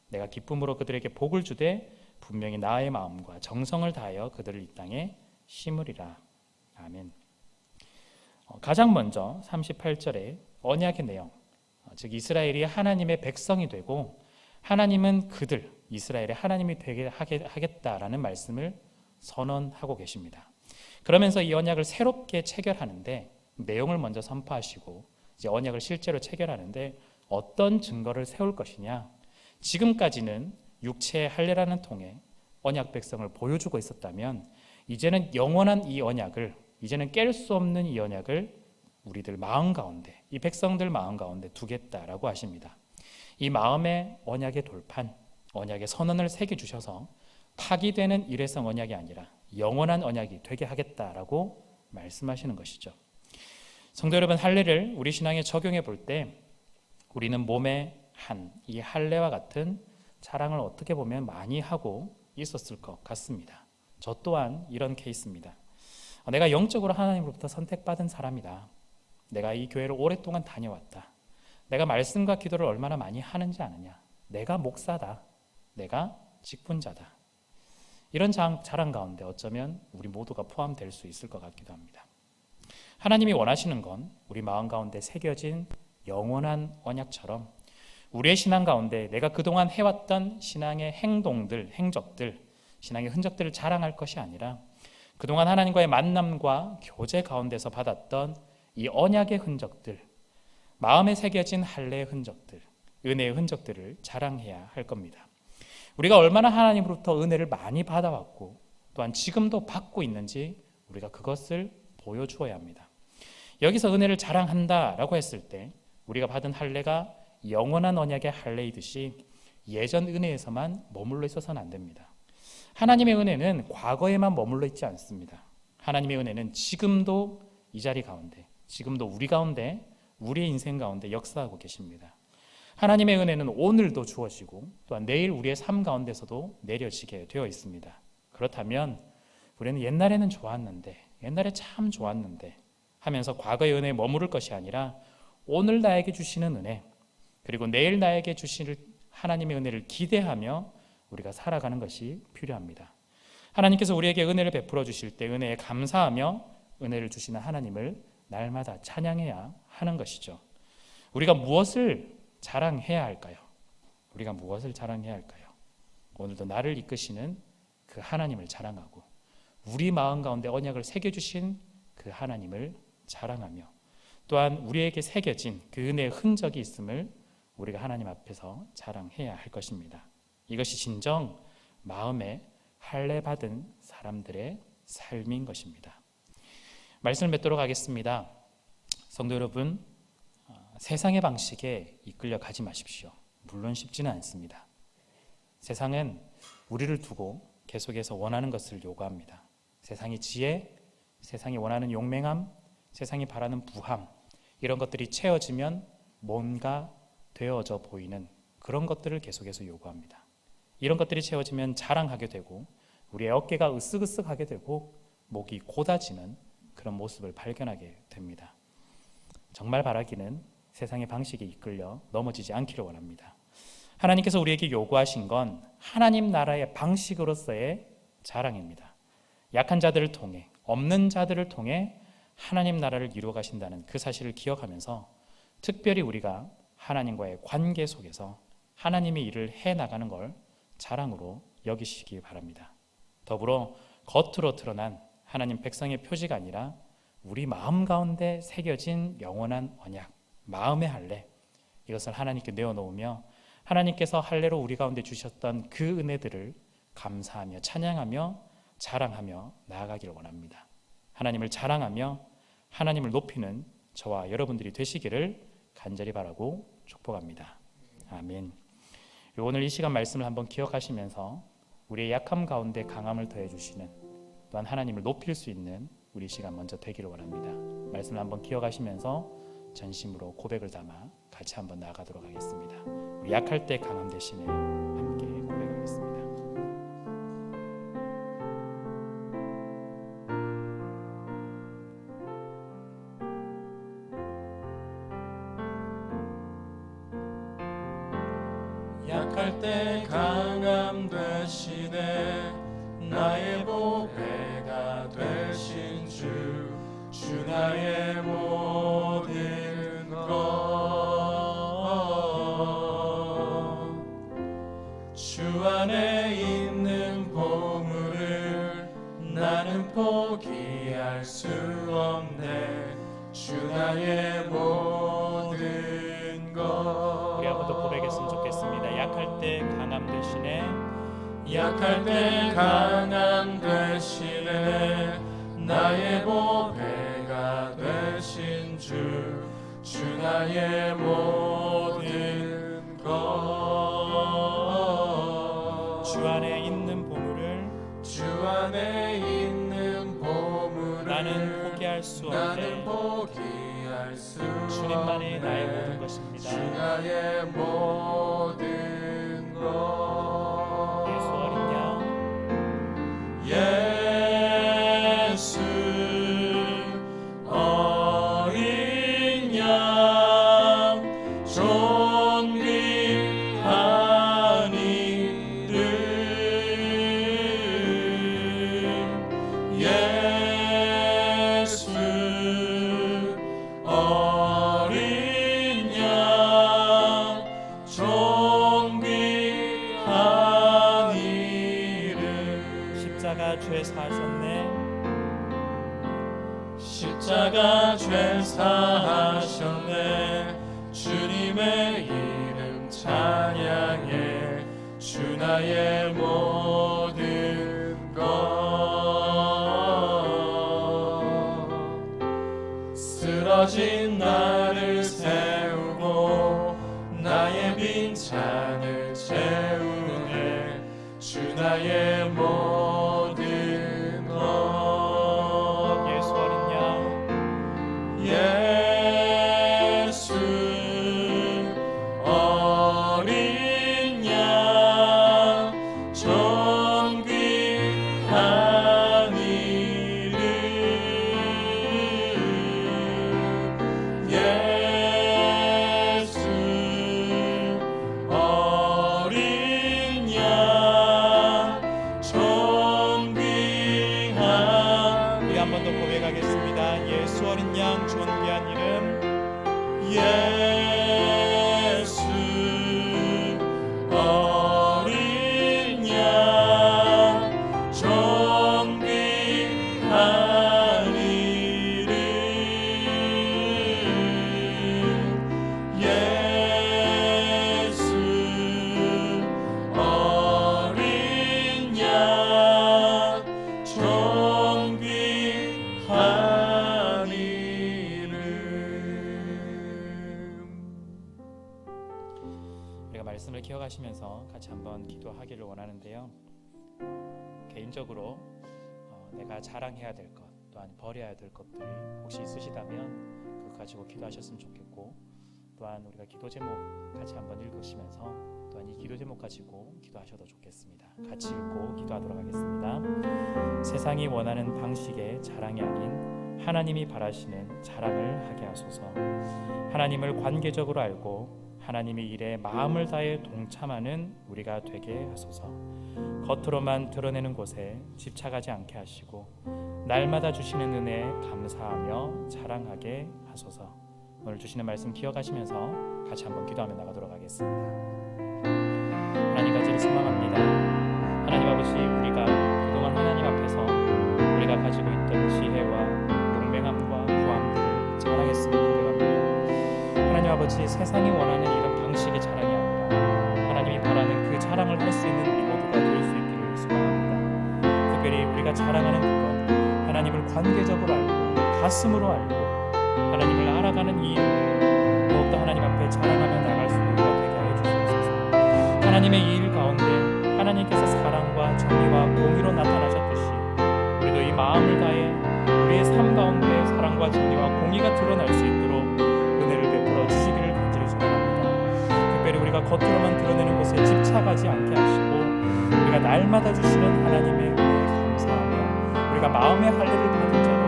B: 내가 기쁨으로 그들에게 복을 주되 분명히 나의 마음과 정성을 다하여 그들을 이 땅에 심으리라. 아멘. 가장 먼저 38절의 언약의 내용, 즉 이스라엘이 하나님의 백성이 되고 하나님은 그들 이스라엘의 하나님이 되게 하겠다라는 말씀을 선언하고 계십니다. 그러면서 이 언약을 새롭게 체결하는데 내용을 먼저 선포하시고 이제 언약을 실제로 체결하는데 어떤 증거를 세울 것이냐, 지금까지는 육체의 할례라는 통해 언약 백성을 보여주고 있었다면 이제는 영원한 이 언약을, 이제는 깰 수 없는 이 언약을 우리들 마음 가운데, 이 백성들 마음 가운데 두겠다라고 하십니다. 이 마음의 언약의 돌판, 언약의 선언을 새겨주셔서 파기되는 일회성 언약이 아니라 영원한 언약이 되게 하겠다라고 말씀하시는 것이죠. 성도 여러분, 할례를 우리 신앙에 적용해 볼 때 우리는 몸에 한 이 할례와 같은 자랑을 어떻게 보면 많이 하고 있었을 것 같습니다. 저 또한 이런 케이스입니다. 내가 영적으로 하나님으로부터 선택받은 사람이다. 내가 이 교회를 오랫동안 다녀왔다. 내가 말씀과 기도를 얼마나 많이 하는지 아느냐. 내가 목사다. 내가 직분자다. 이런 자랑 가운데 어쩌면 우리 모두가 포함될 수 있을 것 같기도 합니다. 하나님이 원하시는 건 우리 마음 가운데 새겨진 영원한 언약처럼 우리의 신앙 가운데 내가 그동안 해왔던 신앙의 행동들, 행적들, 신앙의 흔적들을 자랑할 것이 아니라 그동안 하나님과의 만남과 교제 가운데서 받았던 이 언약의 흔적들, 마음에 새겨진 할례의 흔적들, 은혜의 흔적들을 자랑해야 할 겁니다. 우리가 얼마나 하나님으로부터 은혜를 많이 받아왔고 또한 지금도 받고 있는지 우리가 그것을 보여주어야 합니다. 여기서 은혜를 자랑한다라고 했을 때 우리가 받은 할례가 영원한 언약의 할례이듯이 예전 은혜에서만 머물러 있어서는 안 됩니다. 하나님의 은혜는 과거에만 머물러 있지 않습니다. 하나님의 은혜는 지금도 이 자리 가운데, 지금도 우리 가운데, 우리의 인생 가운데 역사하고 계십니다. 하나님의 은혜는 오늘도 주어지고 또한 내일 우리의 삶 가운데서도 내려지게 되어 있습니다. 그렇다면 우리는 옛날에는 좋았는데, 옛날에 참 좋았는데 하면서 과거의 은혜에 머무를 것이 아니라 오늘 나에게 주시는 은혜, 그리고 내일 나에게 주실 하나님의 은혜를 기대하며 우리가 살아가는 것이 필요합니다. 하나님께서 우리에게 은혜를 베풀어 주실 때 은혜에 감사하며 은혜를 주시는 하나님을 날마다 찬양해야 하는 것이죠. 우리가 무엇을 자랑해야 할까요? 우리가 무엇을 자랑해야 할까요? 오늘도 나를 이끄시는 그 하나님을 자랑하고 우리 마음 가운데 언약을 새겨주신 그 하나님을 자랑하며 또한 우리에게 새겨진 그 은혜의 흔적이 있음을 우리가 하나님 앞에서 자랑해야 할 것입니다. 이것이 진정 마음에 할례 받은 사람들의 삶인 것입니다. 말씀을 맺도록 하겠습니다. 성도 여러분, 세상의 방식에 이끌려 가지 마십시오. 물론 쉽지는 않습니다. 세상은 우리를 두고 계속해서 원하는 것을 요구합니다. 세상의 지혜, 세상이 원하는 용맹함, 세상이 바라는 부함, 이런 것들이 채워지면 뭔가 되어져 보이는 그런 것들을 계속해서 요구합니다. 이런 것들이 채워지면 자랑하게 되고 우리의 어깨가 으쓱으쓱하게 되고 목이 고다지는 그런 모습을 발견하게 됩니다. 정말 바라기는 세상의 방식에 이끌려 넘어지지 않기를 원합니다. 하나님께서 우리에게 요구하신 건 하나님 나라의 방식으로서의 자랑입니다. 약한 자들을 통해, 없는 자들을 통해 하나님 나라를 이루어 가신다는 그 사실을 기억하면서 특별히 우리가 하나님과의 관계 속에서 하나님의 일을 해나가는 걸 자랑으로 여기시기 바랍니다. 더불어 겉으로 드러난 하나님 백성의 표지가 아니라 우리 마음 가운데 새겨진 영원한 언약, 마음의 할례, 이것을 하나님께 내어놓으며 하나님께서 할례로 우리 가운데 주셨던 그 은혜들을 감사하며 찬양하며 자랑하며 나아가기를 원합니다. 하나님을 자랑하며 하나님을 높이는 저와 여러분들이 되시기를 간절히 바라고 축복합니다. 아멘. 오늘 이 시간 말씀을 한번 기억하시면서 우리의 약함 가운데 강함을 더해 주시는 또한 하나님을 높일 수 있는 우리 시간 먼저 되기를 원합니다. 말씀을 한번 기억하시면서 전심으로 고백을 담아 같이 한번 나아가도록 하겠습니다. 우리 약할 때 강함 되시네 함께 고백하겠습니다.
C: 약할 때 강함 되시네 나의 보배가 되신 주 나의 모든 것 주 안에 있는 보물을 나는 포기할 수 없네 주 나의 모든 것
B: 우리 한번 더 고백했으면 좋겠습니다. 약할 때 강함 되시네
C: 약할 때 강함 되시네 나의 보배가 되신 주 나의 모든 것
B: 주 안에 있는 보물을
C: 주 안에 있는 보물을
B: 나는 포기할 수 없네
C: 포기할 수
B: 주님만이
C: 없네.
B: 나의 모든 것입니다.
C: 주 나의 모든 것
B: 예수 어린 양
C: 예수 어린 양 존귀한 이름 예수 어린 양 존귀한 이름
B: 십자가 죄 사하셨네
C: 십자가 죄 사하셨네 주님의 이름 찬양해 주 나의 모든 것 쓰러진 나를 세우고 나의 빈잔을 채우네 주 나의 모든 것
B: 예수 어린 양
C: 예수 어린 양 존귀한 이름 예수 어린 양 존귀한
B: 말씀을 기억하시면서 같이 한번 기도하기를 원하는데요. 개인적으로 내가 자랑해야 될 것, 또한 버려야 될 것들이 혹시 있으시다면 그거 가지고 기도하셨으면 좋겠고, 또한 우리가 기도 제목 같이 한번 읽으시면서 또한 이 기도 제목 가지고 기도하셔도 좋겠습니다. 같이 읽고 기도하도록 하겠습니다. 세상이 원하는 방식의 자랑이 아닌 하나님이 바라시는 자랑을 하게 하소서. 하나님을 관계적으로 알고 하나님의 일에 마음을 다해 동참하는 우리가 되게 하소서. 겉으로만 드러내는 곳에 집착하지 않게 하시고 날마다 주시는 은혜에 감사하며 자랑하게 하소서. 오늘 주시는 말씀 기억하시면서 같이 한번 기도하며 나가도록 하겠습니다. 하나님 간절히 소망합니다. 하나님 아버지, 우리가 그동안 하나님 앞에서 우리가 가지고 있던 지혜와 용맹함과 구함들을 자랑했음을 고백합니다. 하나님 아버지, 세상이 원하는 이런 방식의 자랑이 아니라 하나님이 바라는 그 자랑을 할 수 있는 우리 모두가 될 수 있기를 소망합니다. 특별히 우리가 자랑하는 그것, 하나님을 관계적으로 알고 가슴으로 알고 하나님을 알아가는 이 일, 더욱더 하나님 앞에 자랑하며 나갈 수 있는 우리가 되게 하여 주시옵소서. 하나님의 이 일 가운데 하나님께서 사랑과 정의와 공의로 나타나셨듯이 우리도 이 마음을 다해 우리의 삶 가운데 사랑과 정의와 공의가 드러날 수 있도록 은혜를 베풀어 주시기를 간절히 소망합니다. 특별히 우리가 겉으로만 드러내는 곳에 집착하지 않게 하시고 우리가 날마다 주시는 하나님의 은혜에 감사하며 우리가 마음의 할례를 받은 자로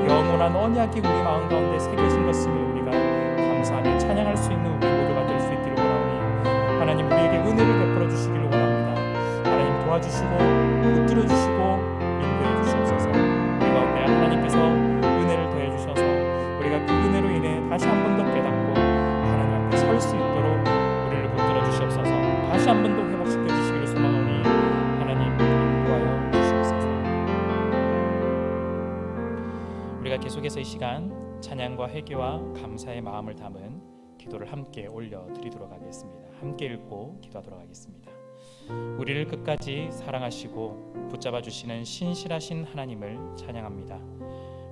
B: 영원한 언약이 우리 마음 가운데 새겨진 것임을 우리가 감사하며 찬양할 수 있는 우리 모두가 될 수 있기를 원하오니 하나님 우리에게 은혜를 베풀어 주시기를 원합니다. 하나님 도와주시고 붙들어 주시고 인도해 주시옵소서. 우리 가운데 하나님께서 은혜를 더해 주셔서 우리가 그 은혜로 인해 다시 한 번 더 깨닫고 하나님 앞에 설 수 있도록 우리를 붙들어 주시옵소서. 다시 한 번 더 회복시켜 주시기를 소망하오니 하나님 인도하여 주시옵소서. 우리가 계속해서 이 시간 찬양과 회개와 감사의 마음을 담은 기도를 함께 올려드리도록 하겠습니다. 함께 읽고 기도하도록 하겠습니다. 우리를 끝까지 사랑하시고 붙잡아 주시는 신실하신 하나님을 찬양합니다.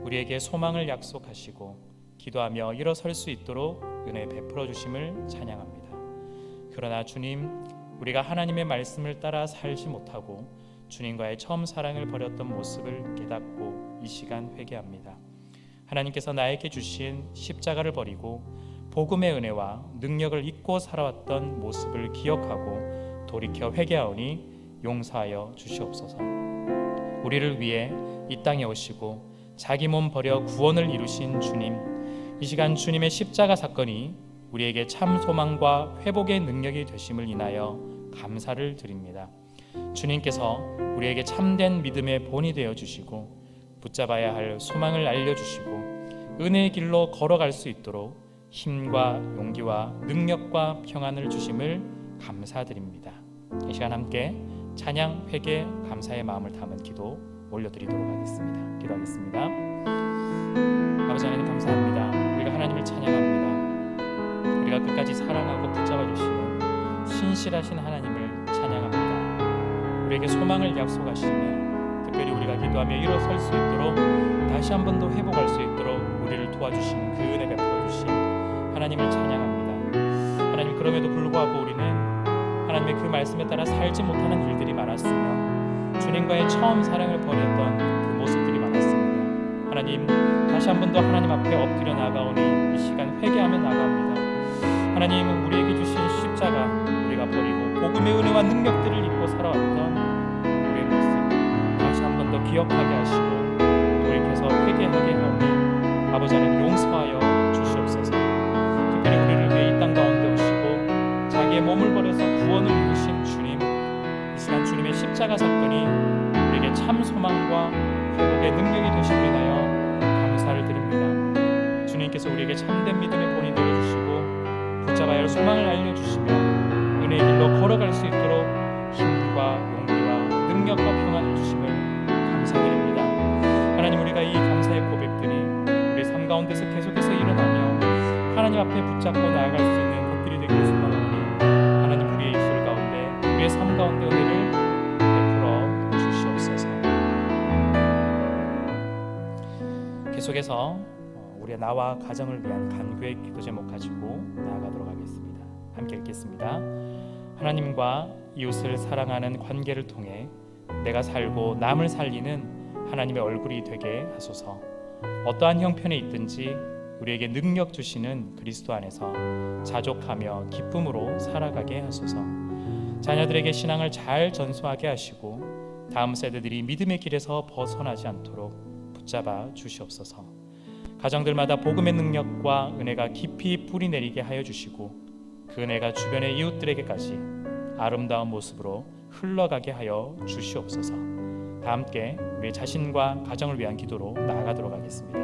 B: 우리에게 소망을 약속하시고 기도하며 일어설 수 있도록 은혜 베풀어 주심을 찬양합니다. 그러나 주님, 우리가 하나님의 말씀을 따라 살지 못하고 주님과의 처음 사랑을 버렸던 모습을 깨닫고 이 시간 회개합니다. 하나님께서 나에게 주신 십자가를 버리고 복음의 은혜와 능력을 잊고 살아왔던 모습을 기억하고 돌이켜 회개하오니 용서하여 주시옵소서. 우리를 위해 이 땅에 오시고 자기 몸 버려 구원을 이루신 주님, 이 시간 주님의 십자가 사건이 우리에게 참 소망과 회복의 능력이 되심을 인하여 감사를 드립니다. 주님께서 우리에게 참된 믿음의 본이 되어 주시고 붙잡아야 할 소망을 알려주시고 은혜의 길로 걸어갈 수 있도록 힘과 용기와 능력과 평안을 주심을 감사드립니다. 이 시간 함께 찬양, 회개, 감사의 마음을 담은 기도 올려드리도록 하겠습니다. 기도하겠습니다. 아버지 하나님 감사합니다. 우리가 하나님을 찬양합니다. 우리가 끝까지 사랑하고 붙잡아 주시는 신실하신 하나님을 찬양합니다. 우리에게 소망을 약속하시며 특별히 우리가 기도하며 일어설 수 있도록 다시 한 번 더 회복할 수 있도록 우리를 도와주신 그 은혜 베풀어 주신 하나님을 찬양합니다. 하나님, 그럼에도 불구하고 우리는 하나님의 그 말씀에 따라 살지 못하는 일들이 많았으며 주님과의 처음 사랑을 버렸던 그 모습들이 많았습니다. 하나님, 다시 한 번 더 하나님 앞에 엎드려 나가오니 이 시간 회개하며 나가옵니다. 하나님, 우리에게 주신 십자가 우리가 버리고 복음의 은혜와 능력들을 잊고 살아왔던 더 기억하게 하시고 돌이켜서 회개하게 하오니 아버지 하나님 용서하여 주시옵소서. 특별히 우리를 위해 이 땅 가운데 오시고 자기의 몸을 버려서 구원을 이루신 주님, 이 시간 주님의 십자가 사건이 우리에게 참 소망과 회복의 능력이 되심을 인하여 감사를 드립니다. 주님께서 우리에게 참된 믿음의 본이 되어주시고 붙잡아야 할 소망을 알려주시며 은혜의 길로 걸어갈 수 있도록 힘과 용기와 능력과 평안을 주심을 감사드립니다. 하나님, 우리가 이 감사의 고백들이 우리 삶 가운데서 계속해서 일어나며 하나님 앞에 붙잡고 나아갈 수 있는 것들이 되기를 소망하오니 하나님, 우리의 입술 가운데 우리의 삶 가운데 은혜를 베풀어 주시옵소서. 계속해서 우리의 나와 가정을 위한 간구의 기도 제목 가지고 나아가도록 하겠습니다. 함께 읽겠습니다. 하나님과 이웃을 사랑하는 관계를 통해 내가 살고 남을 살리는 하나님의 얼굴이 되게 하소서. 어떠한 형편에 있든지 우리에게 능력 주시는 그리스도 안에서 자족하며 기쁨으로 살아가게 하소서. 자녀들에게 신앙을 잘 전수하게 하시고 다음 세대들이 믿음의 길에서 벗어나지 않도록 붙잡아 주시옵소서. 가정들마다 복음의 능력과 은혜가 깊이 뿌리 내리게 하여 주시고 그 은혜가 주변의 이웃들에게까지 아름다운 모습으로 흘러가게 하여 주시옵소서. 다 함께 우리 자신과 가정을 위한 기도로 나아가도록 하겠습니다.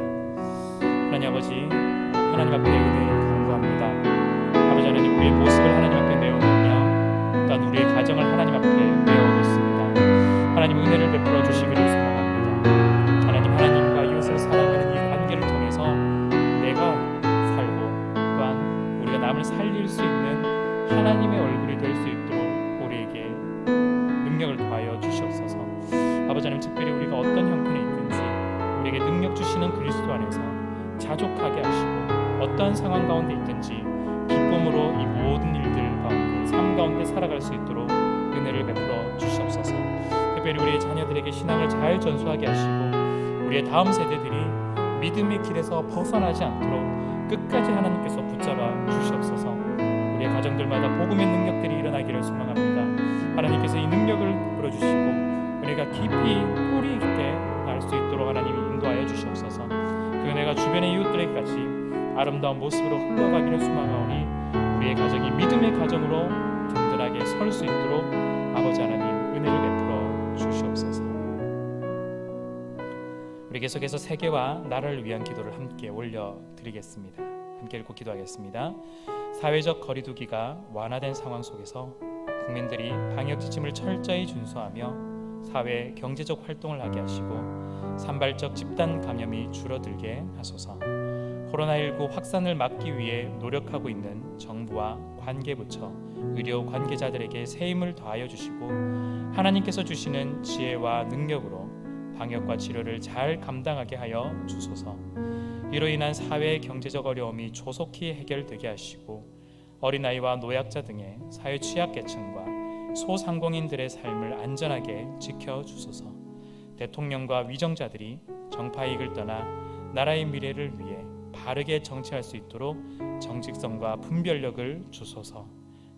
B: 하나님 아버지, 하나님 앞에 은혜 간구합니다. 아버지 하나님, 우리의 모습을 하나님 앞에 내어놓으며 또한 우리의 가정을 하나님 앞에 내어놓습니다. 하나님 은혜를 베풀어 주시기를 소망합니다. 하나님과 이웃을 사랑하는 이 관계를 통해서 내가 살고 또한 우리가 남을 살릴 수 있는 하나님의 얼굴이 될 수 있도록 우리에게 능력을 더하여 주시옵소서. 아버지 하나님, 특별히 우리가 어떤 형편에 있든지 우리에게 능력 주시는 그리스도 안에서 자족하게 하시고 어떠한 상황 가운데 있든지 기쁨으로 이 모든 일들 가운데 삶 가운데 살아갈 수 있도록 은혜를 베풀어 주시옵소서. 특별히 우리의 자녀들에게 신앙을 잘 전수하게 하시고 우리의 다음 세대들이 믿음의 길에서 벗어나지 않도록 끝까지 하나님께서 붙잡아 주시옵소서. 우리의 가정들마다 복음의 능력들이 일어나기를 소망합니다. 하나님께서 이 능력을 불어주시고 은혜가 깊이 뿌리 있게 날 수 있도록 하나님이 인도하여 주시옵소서. 그 은혜가 주변의 이웃들에게까지 아름다운 모습으로 흘러가기를 소망하오니 우리의 가정이 믿음의 가정으로 든든하게 설 수 있도록 아버지 하나님 은혜를 베풀어 주시옵소서. 우리 계속해서 세계와 나라를 위한 기도를 함께 올려드리겠습니다. 함께 읽고 기도하겠습니다. 사회적 거리두기가 완화된 상황 속에서 국민들이 방역 지침을 철저히 준수하며 사회 경제적 활동을 하게 하시고 산발적 집단 감염이 줄어들게 하소서. 코로나19 확산을 막기 위해 노력하고 있는 정부와 관계부처, 의료 관계자들에게 새 힘을 더하여 주시고 하나님께서 주시는 지혜와 능력으로 방역과 치료를 잘 감당하게 하여 주소서. 이로 인한 사회 경제적 어려움이 조속히 해결되게 하시고 어린아이와 노약자 등의 사회 취약계층과 소상공인들의 삶을 안전하게 지켜주소서. 대통령과 위정자들이 정파이익을 떠나 나라의 미래를 위해 바르게 정치할 수 있도록 정직성과 분별력을 주소서.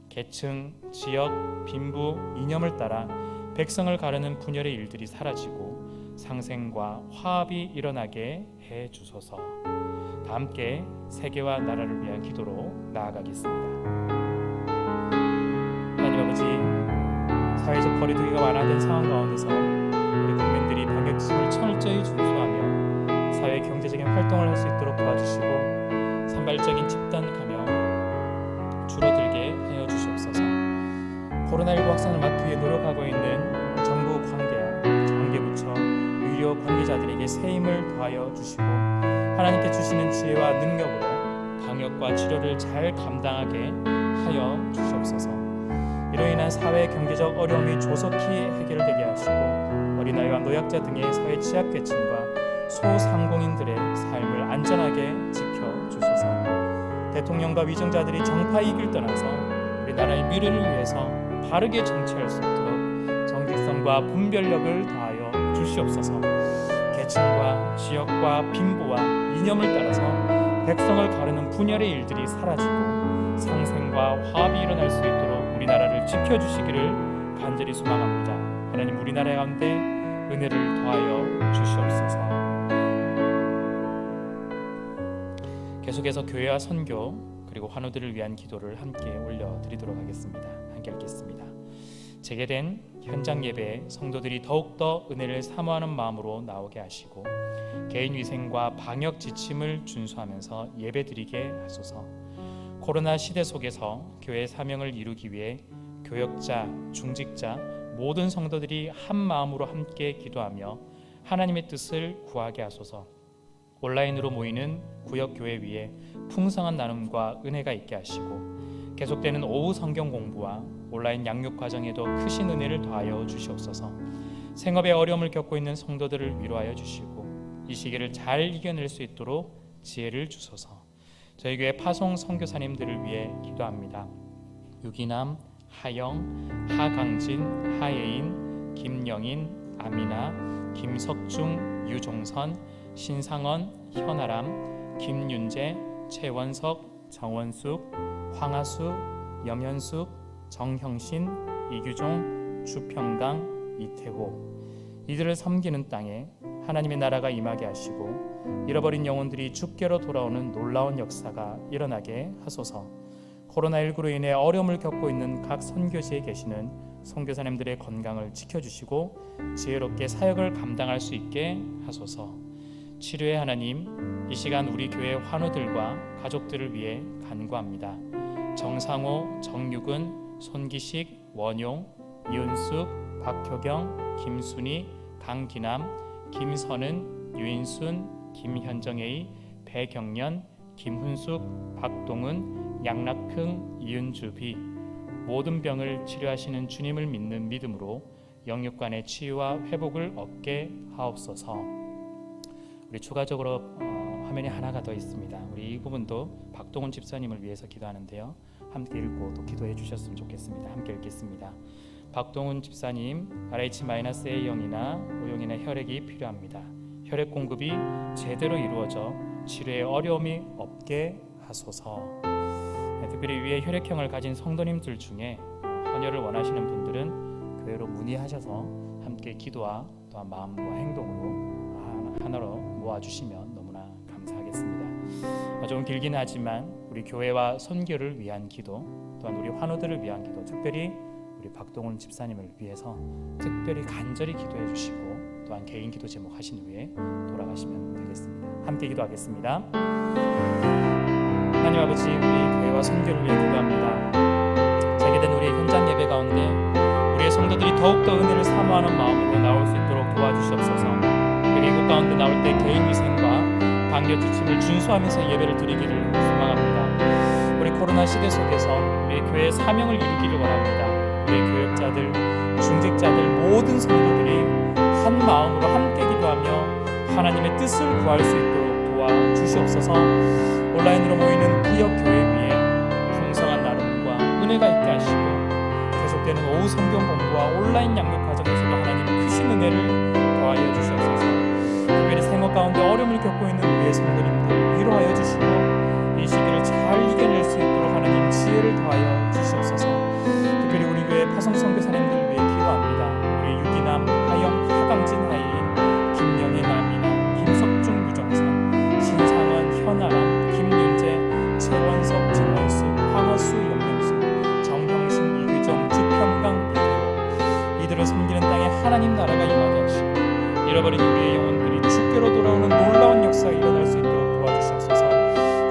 B: 계층, 지역, 빈부, 이념을 따라 백성을 가르는 분열의 일들이 사라지고 상생과 화합이 일어나게 해 주소서. 다 함께 세계와 나라를 위한 기도로 나아가겠습니다. 하나님 아버지, 사회적 거리두기가 완화된 상황 가운데서 우리 국민들이 방역 지침을 철저히 준수하며 사회 경제적인 활동을 할 수 있도록 도와주시고 산발적인 집단 감염 줄어들게 하여 주시옵소서. 코로나19 확산을 막기 위해 노력하고 있는 정부 관계부처, 의료 관계자들에게 새 힘을 더하여 주시고 하나님께 주시는 지혜와 능력으로 방역과 치료를 잘 감당하게 하여 주시옵소서. 이로 인한 사회 경제적 어려움이 조속히 해결되게 하시고 어린아이와 노약자 등의 사회 취약계층과 소상공인들의 삶을 안전하게 지켜주소서. 대통령과 위정자들이 정파이익을 떠나서 우리나라의 미래를 위해서 바르게 정치할 수 있도록 정직성과 분별력을 더하여 주시옵소서. 계층과 지역과 빈부와 이념을 따라서 백성을 가르는 분열의 일들이 사라지고 상생과 화합이 일어날 수 있도록 우리나라를 지켜주시기를 간절히 소망합니다. 하나님, 우리나라 가운데 은혜를 더하여 주시옵소서. 계속해서 교회와 선교 그리고 환우들을 위한 기도를 함께 올려드리도록 하겠습니다. 함께 읽겠습니다. 재개된 현장 예배에 성도들이 더욱더 은혜를 사모하는 마음으로 나오게 하시고 개인 위생과 방역 지침을 준수하면서 예배드리게 하소서. 코로나 시대 속에서 교회의 사명을 이루기 위해 교역자, 중직자, 모든 성도들이 한 마음으로 함께 기도하며 하나님의 뜻을 구하게 하소서. 온라인으로 모이는 구역교회 위에 풍성한 나눔과 은혜가 있게 하시고 계속되는 오후 성경 공부와 온라인 양육 과정에도 크신 은혜를 더하여 주시옵소서. 생업의 어려움을 겪고 있는 성도들을 위로하여 주시고 이 시기를 잘 이겨낼 수 있도록 지혜를 주소서. 저희 교회 파송 선교사님들을 위해 기도합니다. 유기남, 하영, 하강진, 하예인, 김영인, 아미나, 김석중, 유종선, 신상원, 현아람, 김윤재, 최원석, 정원숙, 황하수, 염현숙, 정형신, 이규종, 주평강, 이태호. 이들을 섬기는 땅에 하나님의 나라가 임하게 하시고 잃어버린 영혼들이 주께로 돌아오는 놀라운 역사가 일어나게 하소서. 코로나19로 인해 어려움을 겪고 있는 각 선교지에 계시는 선교사님들의 건강을 지켜주시고 지혜롭게 사역을 감당할 수 있게 하소서. 치료의 하나님, 이 시간 우리 교회 환우들과 가족들을 위해 간구합니다. 정상호, 정유근, 손기식, 원용, 이은숙, 박효경, 김순희, 강기남, 김선은, 유인순, 김현정혜의, 배경련, 김훈숙, 박동은, 양락흥, 이은주비, 모든 병을 치료하시는 주님을 믿는 믿음으로 영육간의 치유와 회복을 얻게 하옵소서. 우리 추가적으로 화면에 하나가 더 있습니다. 우리 이 부분도 박동훈 집사님을 위해서 기도하는데요. 함께 읽고 또 기도해 주셨으면 좋겠습니다. 함께 읽겠습니다. 박동훈 집사님, RH-A형이나 O형이나 혈액이 필요합니다. 혈액 공급이 제대로 이루어져 치료에 어려움이 없게 하소서. 특별히 위에 혈액형을 가진 성도님들 중에 헌혈을 원하시는 분들은 교회로 문의하셔서 함께 기도와 또한 마음과 행동으로 하나로 모아주시면 너무나 감사하겠습니다. 좀 길긴 하지만 우리 교회와 선교를 위한 기도, 또한 우리 환우들을 위한 기도, 특별히 우리 박동훈 집사님을 위해서 특별히 간절히 기도해 주시고 또한 개인 기도 제목 하신 후에 돌아가시면 되겠습니다. 함께 기도하겠습니다. 하나님 아버지, 우리 교회와 선교를 위해 기도합니다. 재개된 우리의 현장 예배 가운데 우리의 성도들이 더욱더 은혜를 사모하는 마음으로 나올 수 있도록 도와주시옵소서. 그리고 이곳 가운데 나올 때 개인 위생과 방역 지침을 준수하면서 예배를 드리기를 소망합니다. 우리 코로나 시대 속에서 우리 교회의 사명을 이루기를 원합니다. 우리 교역자들, 중직자들, 모든 성도들이 한 마음으로 함께 기도하며 하나님의 뜻을 구할 수 있도록 도와주시옵소서. 온라인으로 모이는 구역교회 위에 풍성한 나눔과 은혜가 있게 하시고 계속되는 오후 성경 공부와 온라인 양육 과정에서도 하나님 크신 은혜를 더하여 주시옵소서. 특별히 생업 가운데 어려움을 겪고 있는 우리의 성도님들 위로하여 주시고 이 시기를 잘 이겨낼 수 있도록 하나님 지혜를 더하여 주시옵소서. 특별히 우리 교회 파송 선교사님들 위해 기도합니다. 우리 유기남, 하영, 하강진, 하예인, 김영인, 아미나, 김석중, 유정선, 신상원, 현아람, 김윤재, 최원석, 정원수, 황어수, 염명수, 정형신, 이규정, 주평강, 이태호. 이들을 섬기는 땅에 하나님 나라가 임하게 하시고 잃어버린 우리의 영혼들이 주께로 돌아오는 놀라운 역사가 일어날 수 있도록 도와주시옵소서.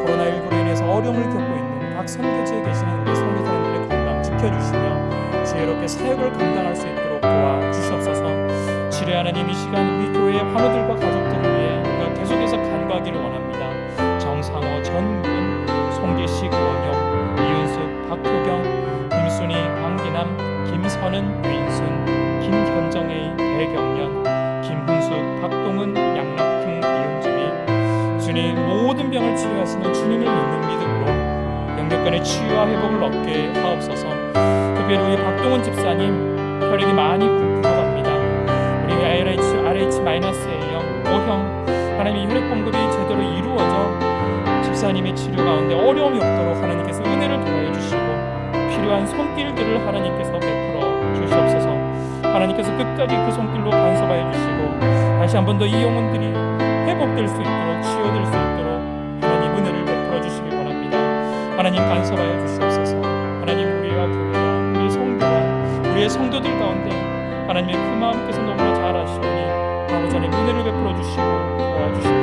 B: 코로나19로 인해서 어려움을 겪고 있는 각 선교지에 계시는 우리 선교사님들의 건강 지켜주시며 지혜롭게 사역을 감당할 수 있도록 도와주시옵소서. 치료 하나님, 이 시간 우리 교회의 환우들과 가족들을 위해 우리가 계속해서 간구하기를 원합니다. 정상호, 전군, 송기식, 원영, 이윤숙, 박효경, 김순희, 강기남, 김선은, 유인순, 김현정의, 배경련, 김훈숙, 박동은, 양락흥, 이은주비. 주님, 모든 병을 치료하시는 주님을 믿는 믿음으로 영역간의 치유와 회복을 얻게 하옵소서. 특별히 우리 박동훈 집사님 혈액이 많이 부족합니다. 우리 RH-A형, O형 하나님의 혈액 공급이 제대로 이루어져 집사님의 치료 가운데 어려움이 없도록 하나님께서 은혜를 더해 주시고 필요한 손길들을 하나님께서 베풀어 주시옵소서. 하나님께서 끝까지 그 손길로 간섭하여 주시고 다시 한 번 더 이 영혼들이 회복될 수 있도록 치유될 수 있도록 하나님 은혜를 베풀어 주시기 원합니다. 하나님 간섭하여 주시옵소서. 하나님, 우리와 교회와 우리 성도와 우리의 성도들 가운데 하나님의 그 마음께서 너무나 잘 아시오니 아버지 하나님 은혜를 베풀어 주시고 도와주시옵소서.